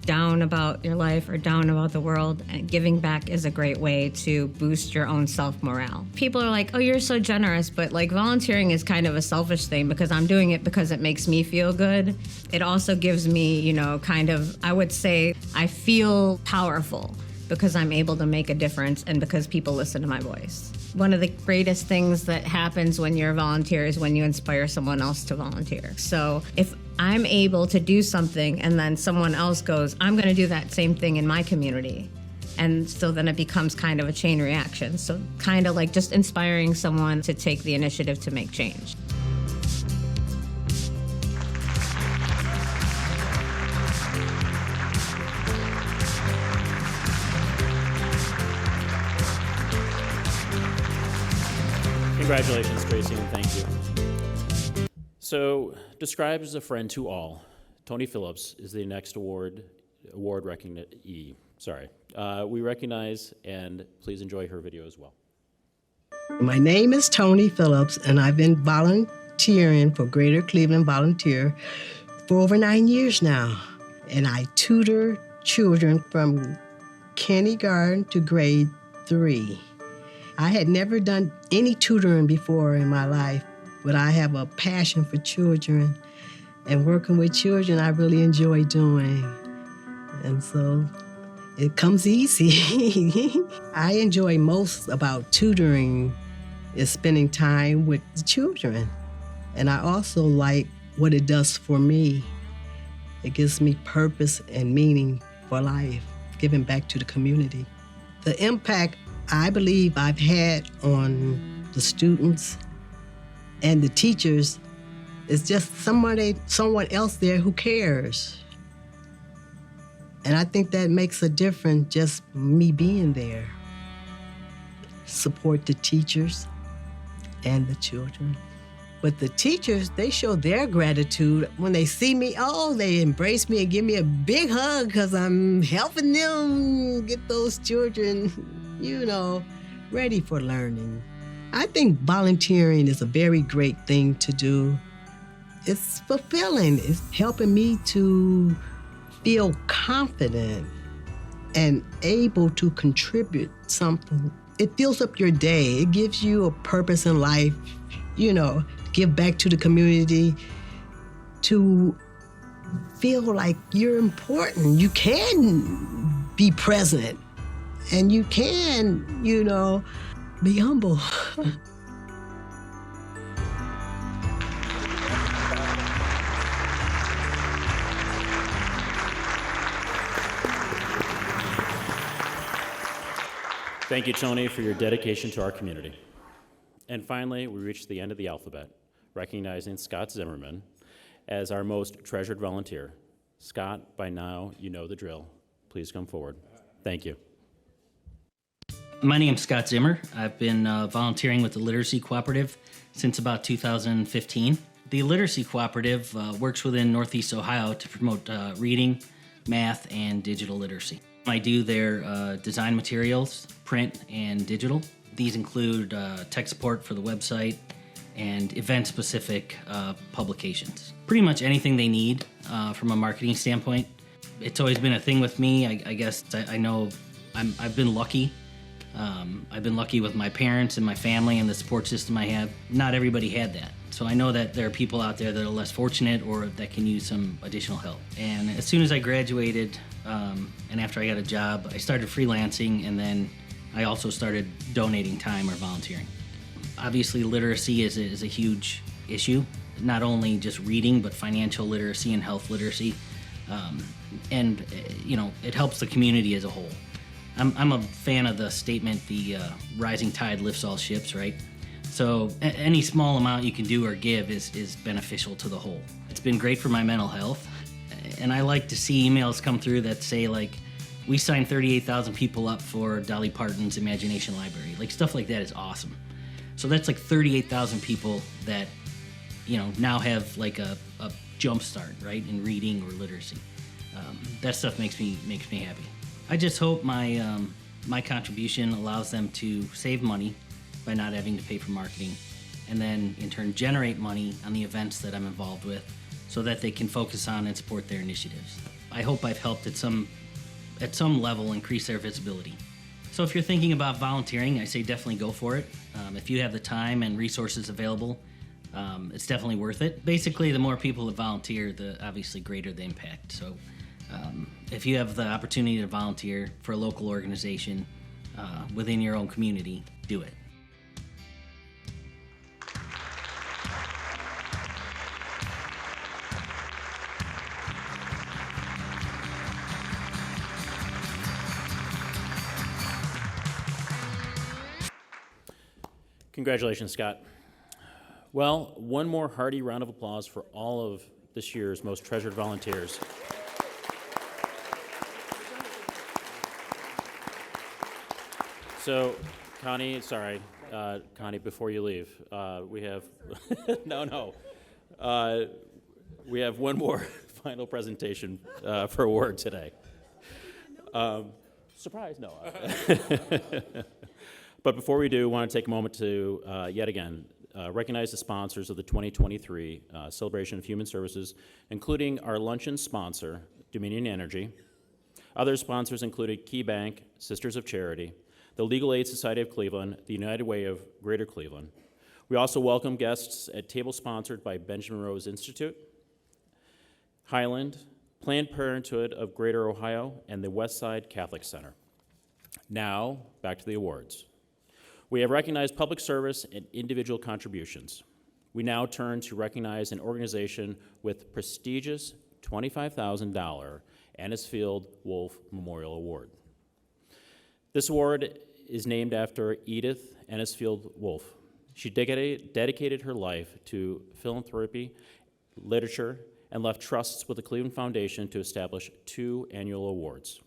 [SPEAKER 10] down about your life or down about the world, giving back is a great way to boost your own self-morale. People are like, oh, you're so generous, but like volunteering is kind of a selfish thing because I'm doing it because it makes me feel good. It also gives me, I would say I feel powerful because I'm able to make a difference and because people listen to my voice. One of the greatest things that happens when you're a volunteer is when you inspire someone else to volunteer. So if I'm able to do something and then someone else goes, I'm going to do that same thing in my community, And so then it becomes kind of a chain reaction. So kind of like just inspiring someone to take the initiative to make change.
[SPEAKER 1] Congratulations, Tracy, and thank you. So, described as a friend to all, Tony Phillips is the next award recognizee. We recognize, and please enjoy her video as well.
[SPEAKER 11] My name is Tony Phillips, and I've been volunteering for Greater Cleveland Volunteer for over 9 years now. And I tutor children from kindergarten to grade 3. I had never done any tutoring before in my life, but I have a passion for children, and working with children I really enjoy doing. And so it comes easy. I enjoy most about tutoring is spending time with the children. And I also like what it does for me. It gives me purpose and meaning for life, giving back to the community. The impact I believe I've had on the students and the teachers is just someone else there who cares. And I think that makes a difference, just me being there. Support the teachers and the children. But the teachers, they show their gratitude when they see me. Oh, they embrace me and give me a big hug because I'm helping them get those children, ready for learning. I think volunteering is a very great thing to do. It's fulfilling. It's helping me to feel confident and able to contribute something. It fills up your day. It gives you a purpose in life, give back to the community, to feel like you're important. You can be present, and you can, be humble.
[SPEAKER 1] Thank you, Tony, for your dedication to our community. And finally, we reached the end of the alphabet, recognizing Scott Zimmerman as our most treasured volunteer. Scott, by now you know the drill. Please come forward. Thank you.
[SPEAKER 12] My name's Scott Zimmer. I've been volunteering with the Literacy Cooperative since about 2015. The Literacy Cooperative works within Northeast Ohio to promote reading, math, and digital literacy. I do their design materials, print and digital. These include tech support for the website and event-specific publications. Pretty much anything they need from a marketing standpoint. It's always been a thing with me. I guess I know I've been lucky. I've been lucky with my parents and my family and the support system I have. Not everybody had that. So I know that there are people out there that are less fortunate or that can use some additional help. And as soon as I graduated and after I got a job, I started freelancing, and then I also started donating time or volunteering. Obviously, literacy is a huge issue, not only just reading, but financial literacy and health literacy. And it helps the community as a whole. I'm a fan of the statement, the rising tide lifts all ships, right? So any small amount you can do or give is beneficial to the whole. It's been great for my mental health. And I like to see emails come through that say, like, we signed 38,000 people up for Dolly Parton's Imagination Library. Like, stuff like that is awesome. So that's like 38,000 people that, now have like a jump start, right, in reading or literacy. That stuff makes me happy. I just hope my contribution allows them to save money by not having to pay for marketing, and then in turn generate money on the events that I'm involved with so that they can focus on and support their initiatives. I hope I've helped at some level increase their visibility. So if you're thinking about volunteering, I say definitely go for it. If you have the time and resources available, it's definitely worth it. Basically, the more people that volunteer, the obviously greater the impact. So if you have the opportunity to volunteer for a local organization within your own community, do it.
[SPEAKER 1] Congratulations, Scott. Well, one more hearty round of applause for all of this year's most treasured volunteers. So, Connie, Connie, before you leave, we have, we have one more final presentation for award today. Surprise, no. But before we do, I want to take a moment to, yet again, recognize the sponsors of the 2023 Celebration of Human Services, including our luncheon sponsor, Dominion Energy. Other sponsors included Key Bank, Sisters of Charity, the Legal Aid Society of Cleveland, the United Way of Greater Cleveland. We also welcome guests at table sponsored by Benjamin Rose Institute, Highland, Planned Parenthood of Greater Ohio, and the Westside Catholic Center. Now, back to the awards. We have recognized public service and individual contributions. We now turn to recognize an organization with prestigious $25,000 Anisfield Wolf Memorial Award. This award is named after Edith Anisfield Wolf. She dedicated her life to philanthropy, literature, and left trusts with the Cleveland Foundation to establish 2 annual awards.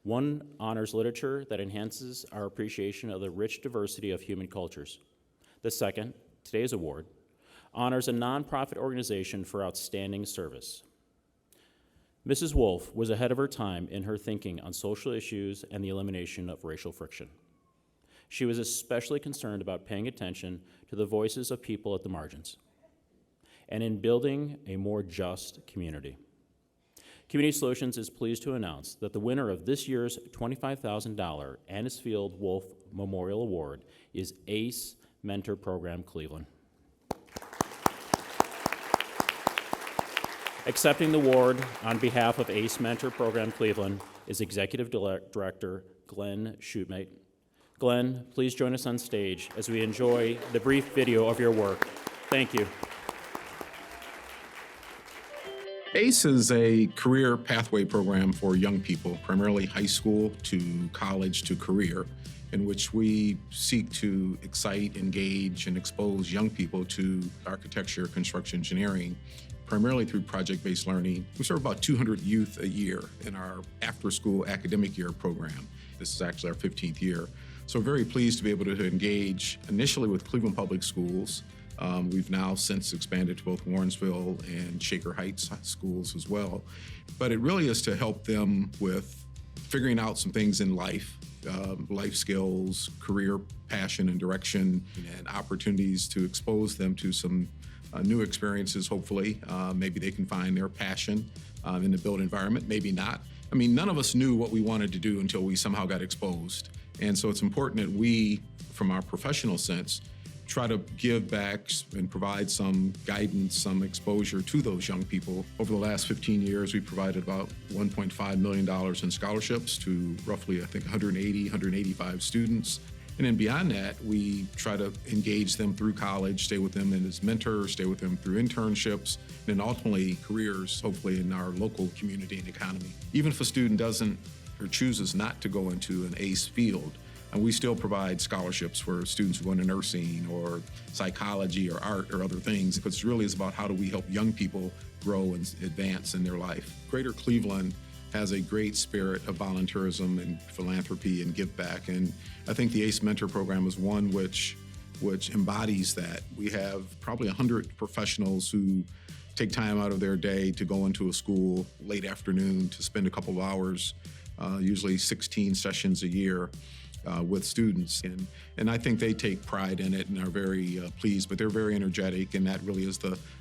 [SPEAKER 1] One honors literature that enhances our appreciation of the rich diversity of human cultures. The second, today's award, honors a nonprofit organization for outstanding service. Mrs. Wolf was ahead of her time in her thinking on social issues and the elimination of racial friction. She was especially concerned about paying attention to the voices of people at the margins and in building a more just community. Community Solutions is pleased to announce that the winner of this year's $25,000 Anisfield Wolf Memorial Award is ACE Mentor Program Cleveland. Accepting the award on behalf of ACE Mentor Program Cleveland is Executive Director Glenn Schutmate. Glenn, please join us on stage as we enjoy the brief video of your work. Thank you.
[SPEAKER 13] ACE is a career pathway program for young people, primarily high school to college to career, in which we seek to excite, engage, and expose young people to architecture, construction, engineering, primarily through project-based learning. We serve about 200 youth a year in our after-school academic year program. This is actually our 15th year. So we're very pleased to be able to engage initially with Cleveland Public Schools. We've now since expanded to both Warrensville and Shaker Heights schools as well. But it really is to help them with figuring out some things in life, life skills, career passion and direction, and opportunities to expose them to some new experiences, hopefully. Maybe they can find their passion in the built environment, maybe not. I mean, none of us knew what we wanted to do until we somehow got exposed. And so it's important that we, from our professional sense, try to give back and provide some guidance, some exposure to those young people. Over the last 15 years, we provided about $1.5 million in scholarships to roughly, I think, 185 students. And then beyond that, we try to engage them through college, stay with them as mentors, stay with them through internships, and then ultimately careers, hopefully in our local community and economy. Even if a student doesn't or chooses not to go into an ACE field, and we still provide scholarships for students who go into nursing or psychology or art or other things, because it really is about how do we help young people grow and advance in their life. Greater Cleveland has a great spirit of volunteerism and philanthropy and give back, and I think the ACE Mentor Program is one which embodies that. We have probably 100 professionals who take time out of their day to go into a school late afternoon to spend a couple of hours, usually 16 sessions a year, with students. And I think they take pride in it and are very pleased, but they're very energetic, and that really is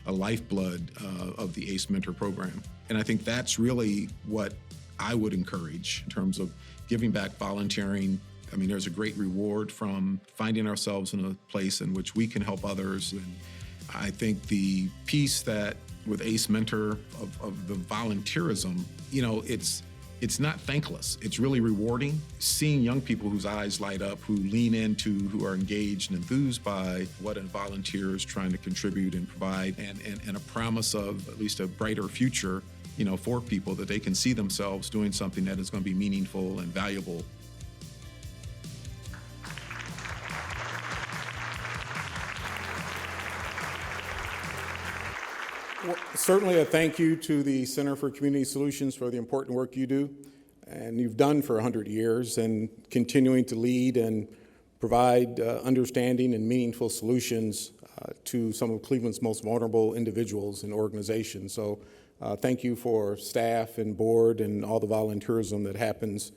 [SPEAKER 13] a lifeblood of the ACE Mentor Program. And I think that's really what I would encourage in terms of giving back, volunteering. I mean, there's a great reward from finding ourselves in a place in which we can help others. And I think the piece that with ACE Mentor of the volunteerism, you know, it's not thankless. It's really rewarding. Seeing young people whose eyes light up, who lean into, who are engaged and enthused by what a volunteer is trying to contribute and provide, and a promise of at least a brighter future, you know, for people, that they can see themselves doing something that is going to be meaningful and valuable. Certainly a thank you to the Center for Community Solutions for the important work you do and you've done for 100 years and continuing to lead and provide understanding and meaningful solutions to some of Cleveland's most vulnerable individuals and organizations. So thank you for staff and board and all the volunteerism that happens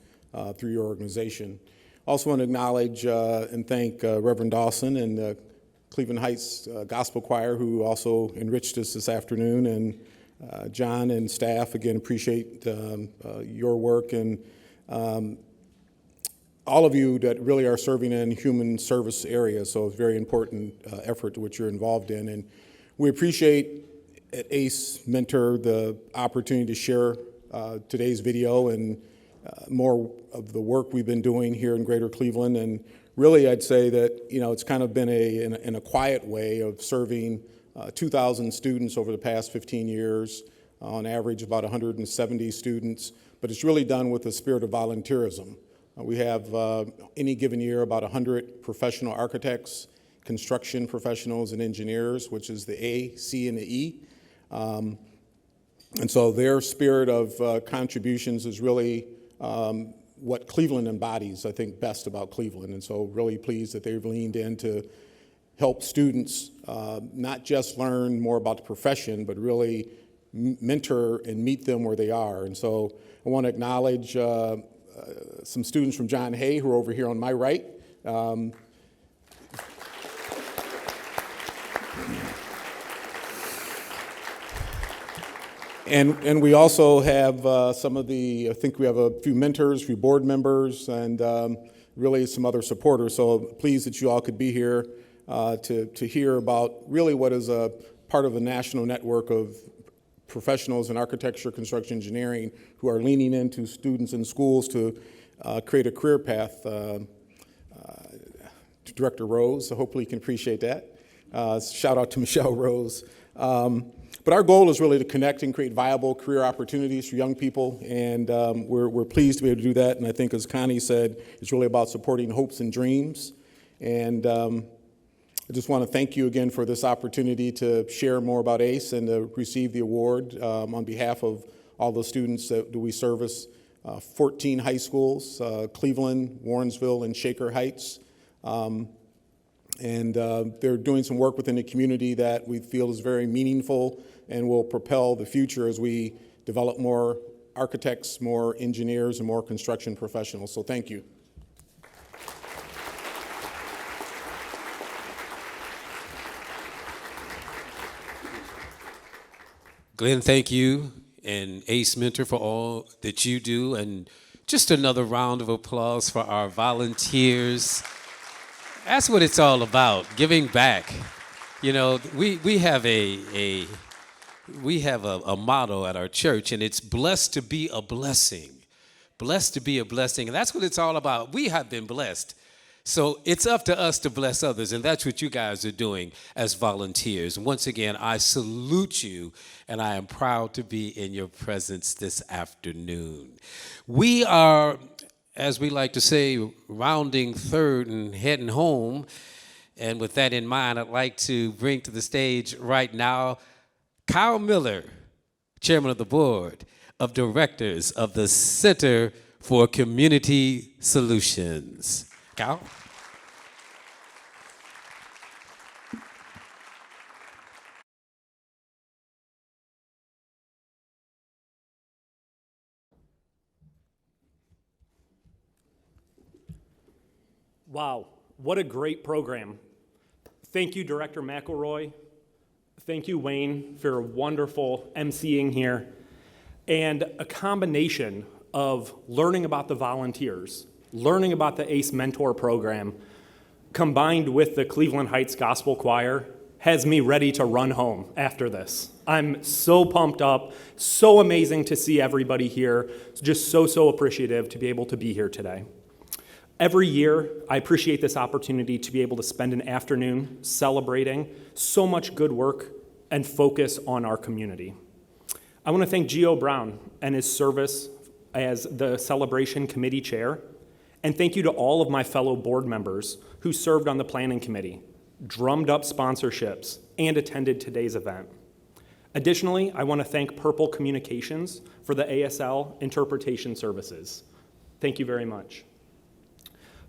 [SPEAKER 13] through your organization. Also want to acknowledge and thank Reverend Dawson and the Cleveland Heights Gospel Choir, who also enriched us this afternoon, and John and staff, again, appreciate your work, and all of you that really are serving in human service areas, so it's a very important effort to which you're involved in. And we appreciate at ACE Mentor the opportunity to share today's video and more of the work we've been doing here in Greater Cleveland. And really, I'd say that, it's kind of been in a quiet way of serving 2,000 students over the past 15 years, on average about 170 students, but it's really done with the spirit of volunteerism. We have, any given year, about 100 professional architects, construction professionals, and engineers, which is the A, C, and the E. And so their spirit of contributions is really what Cleveland embodies, I think, best about Cleveland. And so really pleased that they've leaned in to help students not just learn more about the profession, but really mentor and meet them where they are. And so I want to acknowledge some students from John Hay who are over here on my right. And we also have some of I think we have a few mentors, a few board members, and really some other supporters. So pleased that you all could be here to hear about really what is a part of a national network of professionals in architecture, construction, engineering who are leaning into students in schools to create a career path. To Director Rose, so hopefully you can appreciate that. Shout out to Michelle Rose. But our goal is really to connect and create viable career opportunities for young people, and we're pleased to be able to do that. And I think, as Connie said, it's really about supporting hopes and dreams. And I just want to thank you again for this opportunity to share more about ACE and to receive the award on behalf of all the students that we service, 14 high schools, Cleveland, Warrensville, and Shaker Heights. And they're doing some work within the community that we feel is very meaningful and will propel the future as we develop more architects, more engineers, and more construction professionals. So thank you.
[SPEAKER 7] Glenn, thank you, and ACE Mentor for all that you do, and just another round of applause for our volunteers. That's what it's all about, giving back. We have a motto at our church, and it's blessed to be a blessing. Blessed to be a blessing, and that's what it's all about. We have been blessed. So it's up to us to bless others, and that's what you guys are doing as volunteers. Once again, I salute you, and I am proud to be in your presence this afternoon. We are, as we like to say, rounding third and heading home. And with that in mind, I'd like to bring to the stage right now Kyle Miller, Chairman of the Board of Directors of the Center for Community Solutions. Kyle?
[SPEAKER 14] Wow, what a great program. Thank you, Director McElroy. Thank you, Wayne, for a wonderful emceeing here. And a combination of learning about the volunteers, learning about the ACE Mentor program, combined with the Cleveland Heights Gospel Choir, has me ready to run home after this. I'm so pumped up, so amazing to see everybody here, just so appreciative to be able to be here today. Every year, I appreciate this opportunity to be able to spend an afternoon celebrating so much good work and focus on our community. I want to thank Gio Brown and his service as the celebration committee chair, and thank you to all of my fellow board members who served on the planning committee, drummed up sponsorships, and attended today's event. Additionally, I want to thank Purple Communications for the ASL interpretation services. Thank you very much.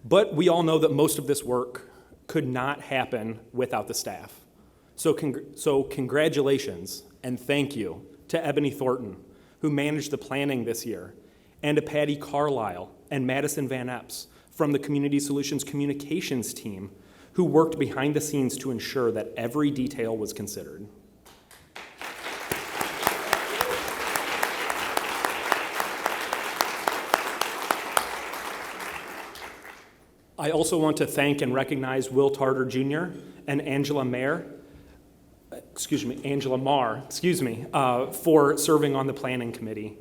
[SPEAKER 14] But we all know that most of this work could not happen without the staff. So congratulations and thank you to Ebony Thornton, who managed the planning this year, and to Patty Carlisle and Madison Van Epps from the Community Solutions Communications team, who worked behind the scenes to ensure that every detail was considered. I also want to thank and recognize Will Tarter Jr. and Angela Marr, for serving on the planning committee.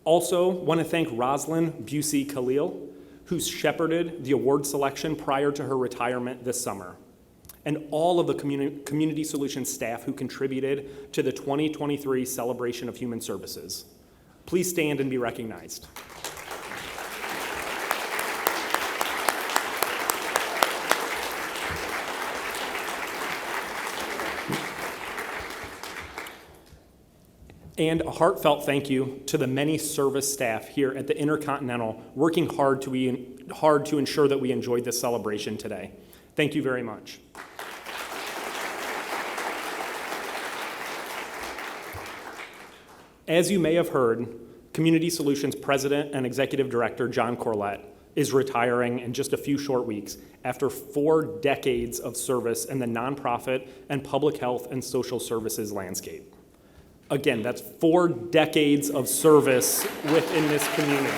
[SPEAKER 14] Also want to thank Roslyn Busey Khalil, who shepherded the award selection prior to her retirement this summer, and all of the Community Solutions staff who contributed to the 2023 Celebration of Human Services. Please stand and be recognized. And a heartfelt thank you to the many service staff here at the Intercontinental working hard to ensure that we enjoyed this celebration today. Thank you very much. As you may have heard, Community Solutions President and Executive Director John Corlett is retiring in just a few short weeks after 4 decades of service in the nonprofit and public health and social services landscape. Again, that's 4 decades of service within this community.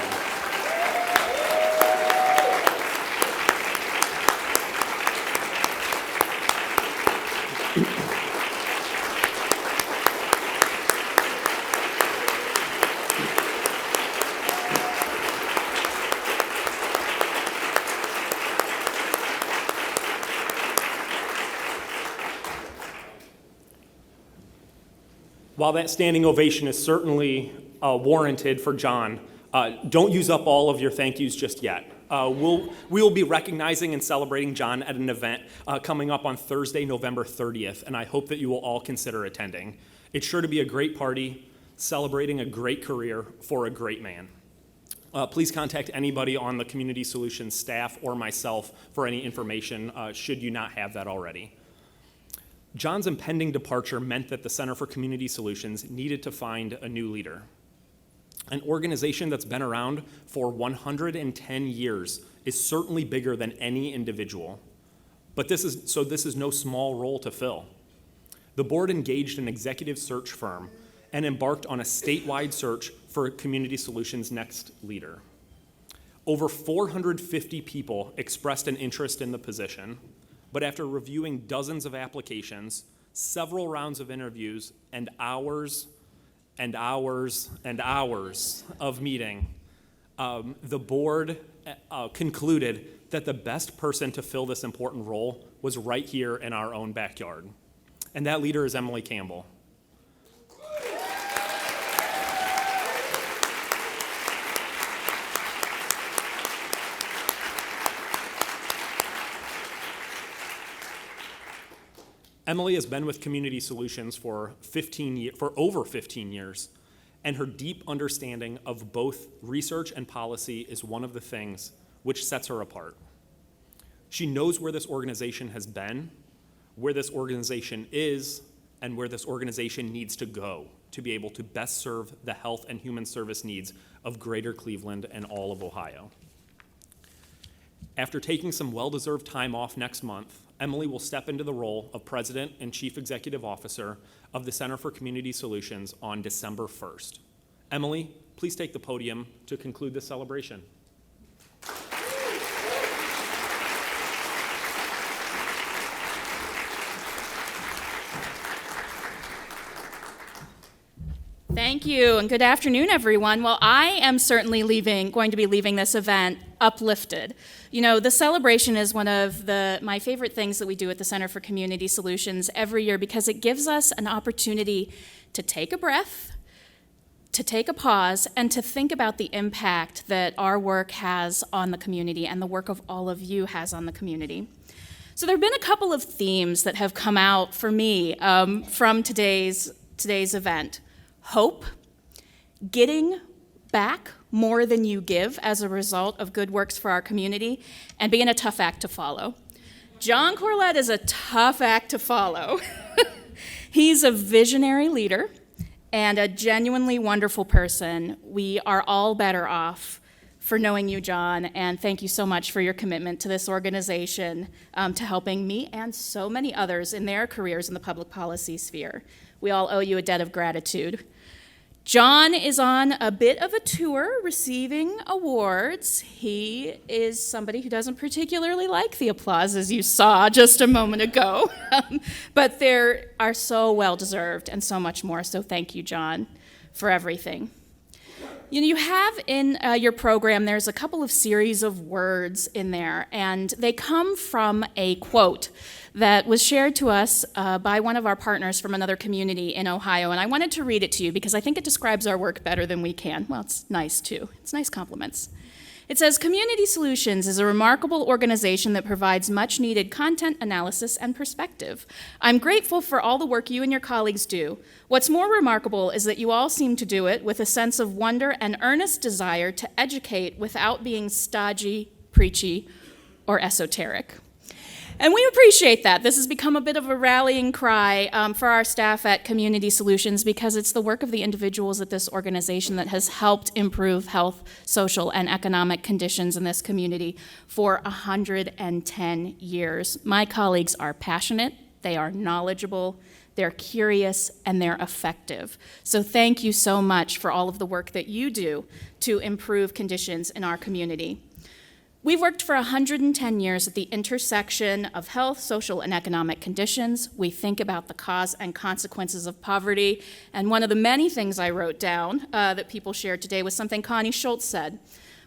[SPEAKER 14] While that standing ovation is certainly warranted for John, don't use up all of your thank yous just yet. We will be recognizing and celebrating John at an event coming up on Thursday, November 30th, and I hope that you will all consider attending. It's sure to be a great party, celebrating a great career for a great man. Please contact anybody on the Community Solutions staff or myself for any information, should you not have that already. John's impending departure meant that the Center for Community Solutions needed to find a new leader. An organization that's been around for 110 years is certainly bigger than any individual, but this is no small role to fill. The board engaged an executive search firm and embarked on a statewide search for Community Solutions' next leader. Over 450 people expressed an interest in the position, but after reviewing dozens of applications, several rounds of interviews, and hours and hours and hours of meeting, the board concluded that the best person to fill this important role was right here in our own backyard. And that leader is Emily Campbell. Emily has been with Community Solutions for over 15 years, and her deep understanding of both research and policy is one of the things which sets her apart. She knows where this organization has been, where this organization is, and where this organization needs to go to be able to best serve the health and human service needs of Greater Cleveland and all of Ohio. After taking some well-deserved time off next month, Emily will step into the role of President and Chief Executive Officer of the Center for Community Solutions on December 1st. Emily, please take the podium to conclude this celebration.
[SPEAKER 15] Thank you, and good afternoon, everyone. Well, I am certainly going to be leaving this event uplifted. You know, the celebration is one of my favorite things that we do at the Center for Community Solutions every year because it gives us an opportunity to take a breath, to take a pause, and to think about the impact that our work has on the community and the work of all of you has on the community. So there have been a couple of themes that have come out for me from today's today's event: hope, getting back more than you give as a result of good works for our community, and being a tough act to follow. John Corlett is a tough act to follow. He's a visionary leader and a genuinely wonderful person. We are all better off for knowing you, John, and thank you so much for your commitment to this organization, to helping me and so many others in their careers in the public policy sphere. We all owe you a debt of gratitude. John is on a bit of a tour receiving awards. He is somebody who doesn't particularly like the applause, as you saw just a moment ago, but they are so well-deserved and so much more, so thank you, John, for everything. You know, you have in your program, there's a couple of series of words in there, and they come from a quote that was shared to us by one of our partners from another community in Ohio, and I wanted to read it to you because I think it describes our work better than we can. Well, it's nice, too. It's nice compliments. It says, "Community Solutions is a remarkable organization that provides much-needed content analysis and perspective. I'm grateful for all the work you and your colleagues do. What's more remarkable is that you all seem to do it with a sense of wonder and earnest desire to educate without being stodgy, preachy, or esoteric." And we appreciate that. This has become a bit of a rallying cry for our staff at Community Solutions because it's the work of the individuals at this organization that has helped improve health, social, and economic conditions in this community for 110 years. My colleagues are passionate, they are knowledgeable, they're curious, and they're effective. So thank you so much for all of the work that you do to improve conditions in our community. We've worked for 110 years at the intersection of health, social, and economic conditions. We think about the cause and consequences of poverty. And one of the many things I wrote down that people shared today was something Connie Schultz said,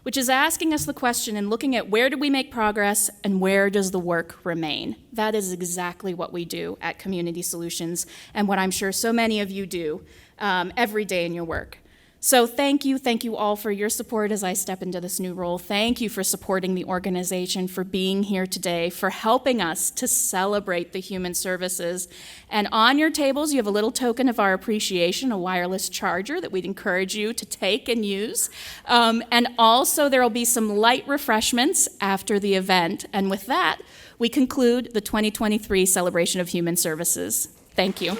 [SPEAKER 15] which is asking us the question and looking at where do we make progress and where does the work remain. That is exactly what we do at Community Solutions and what I'm sure so many of you do every day in your work. So thank you all for your support as I step into this new role. Thank you for supporting the organization, for being here today, for helping us to celebrate the human services. And on your tables, you have a little token of our appreciation, a wireless charger that we'd encourage you to take and use. And also there will be some light refreshments after the event. And with that, we conclude the 2023 Celebration of Human Services. Thank you.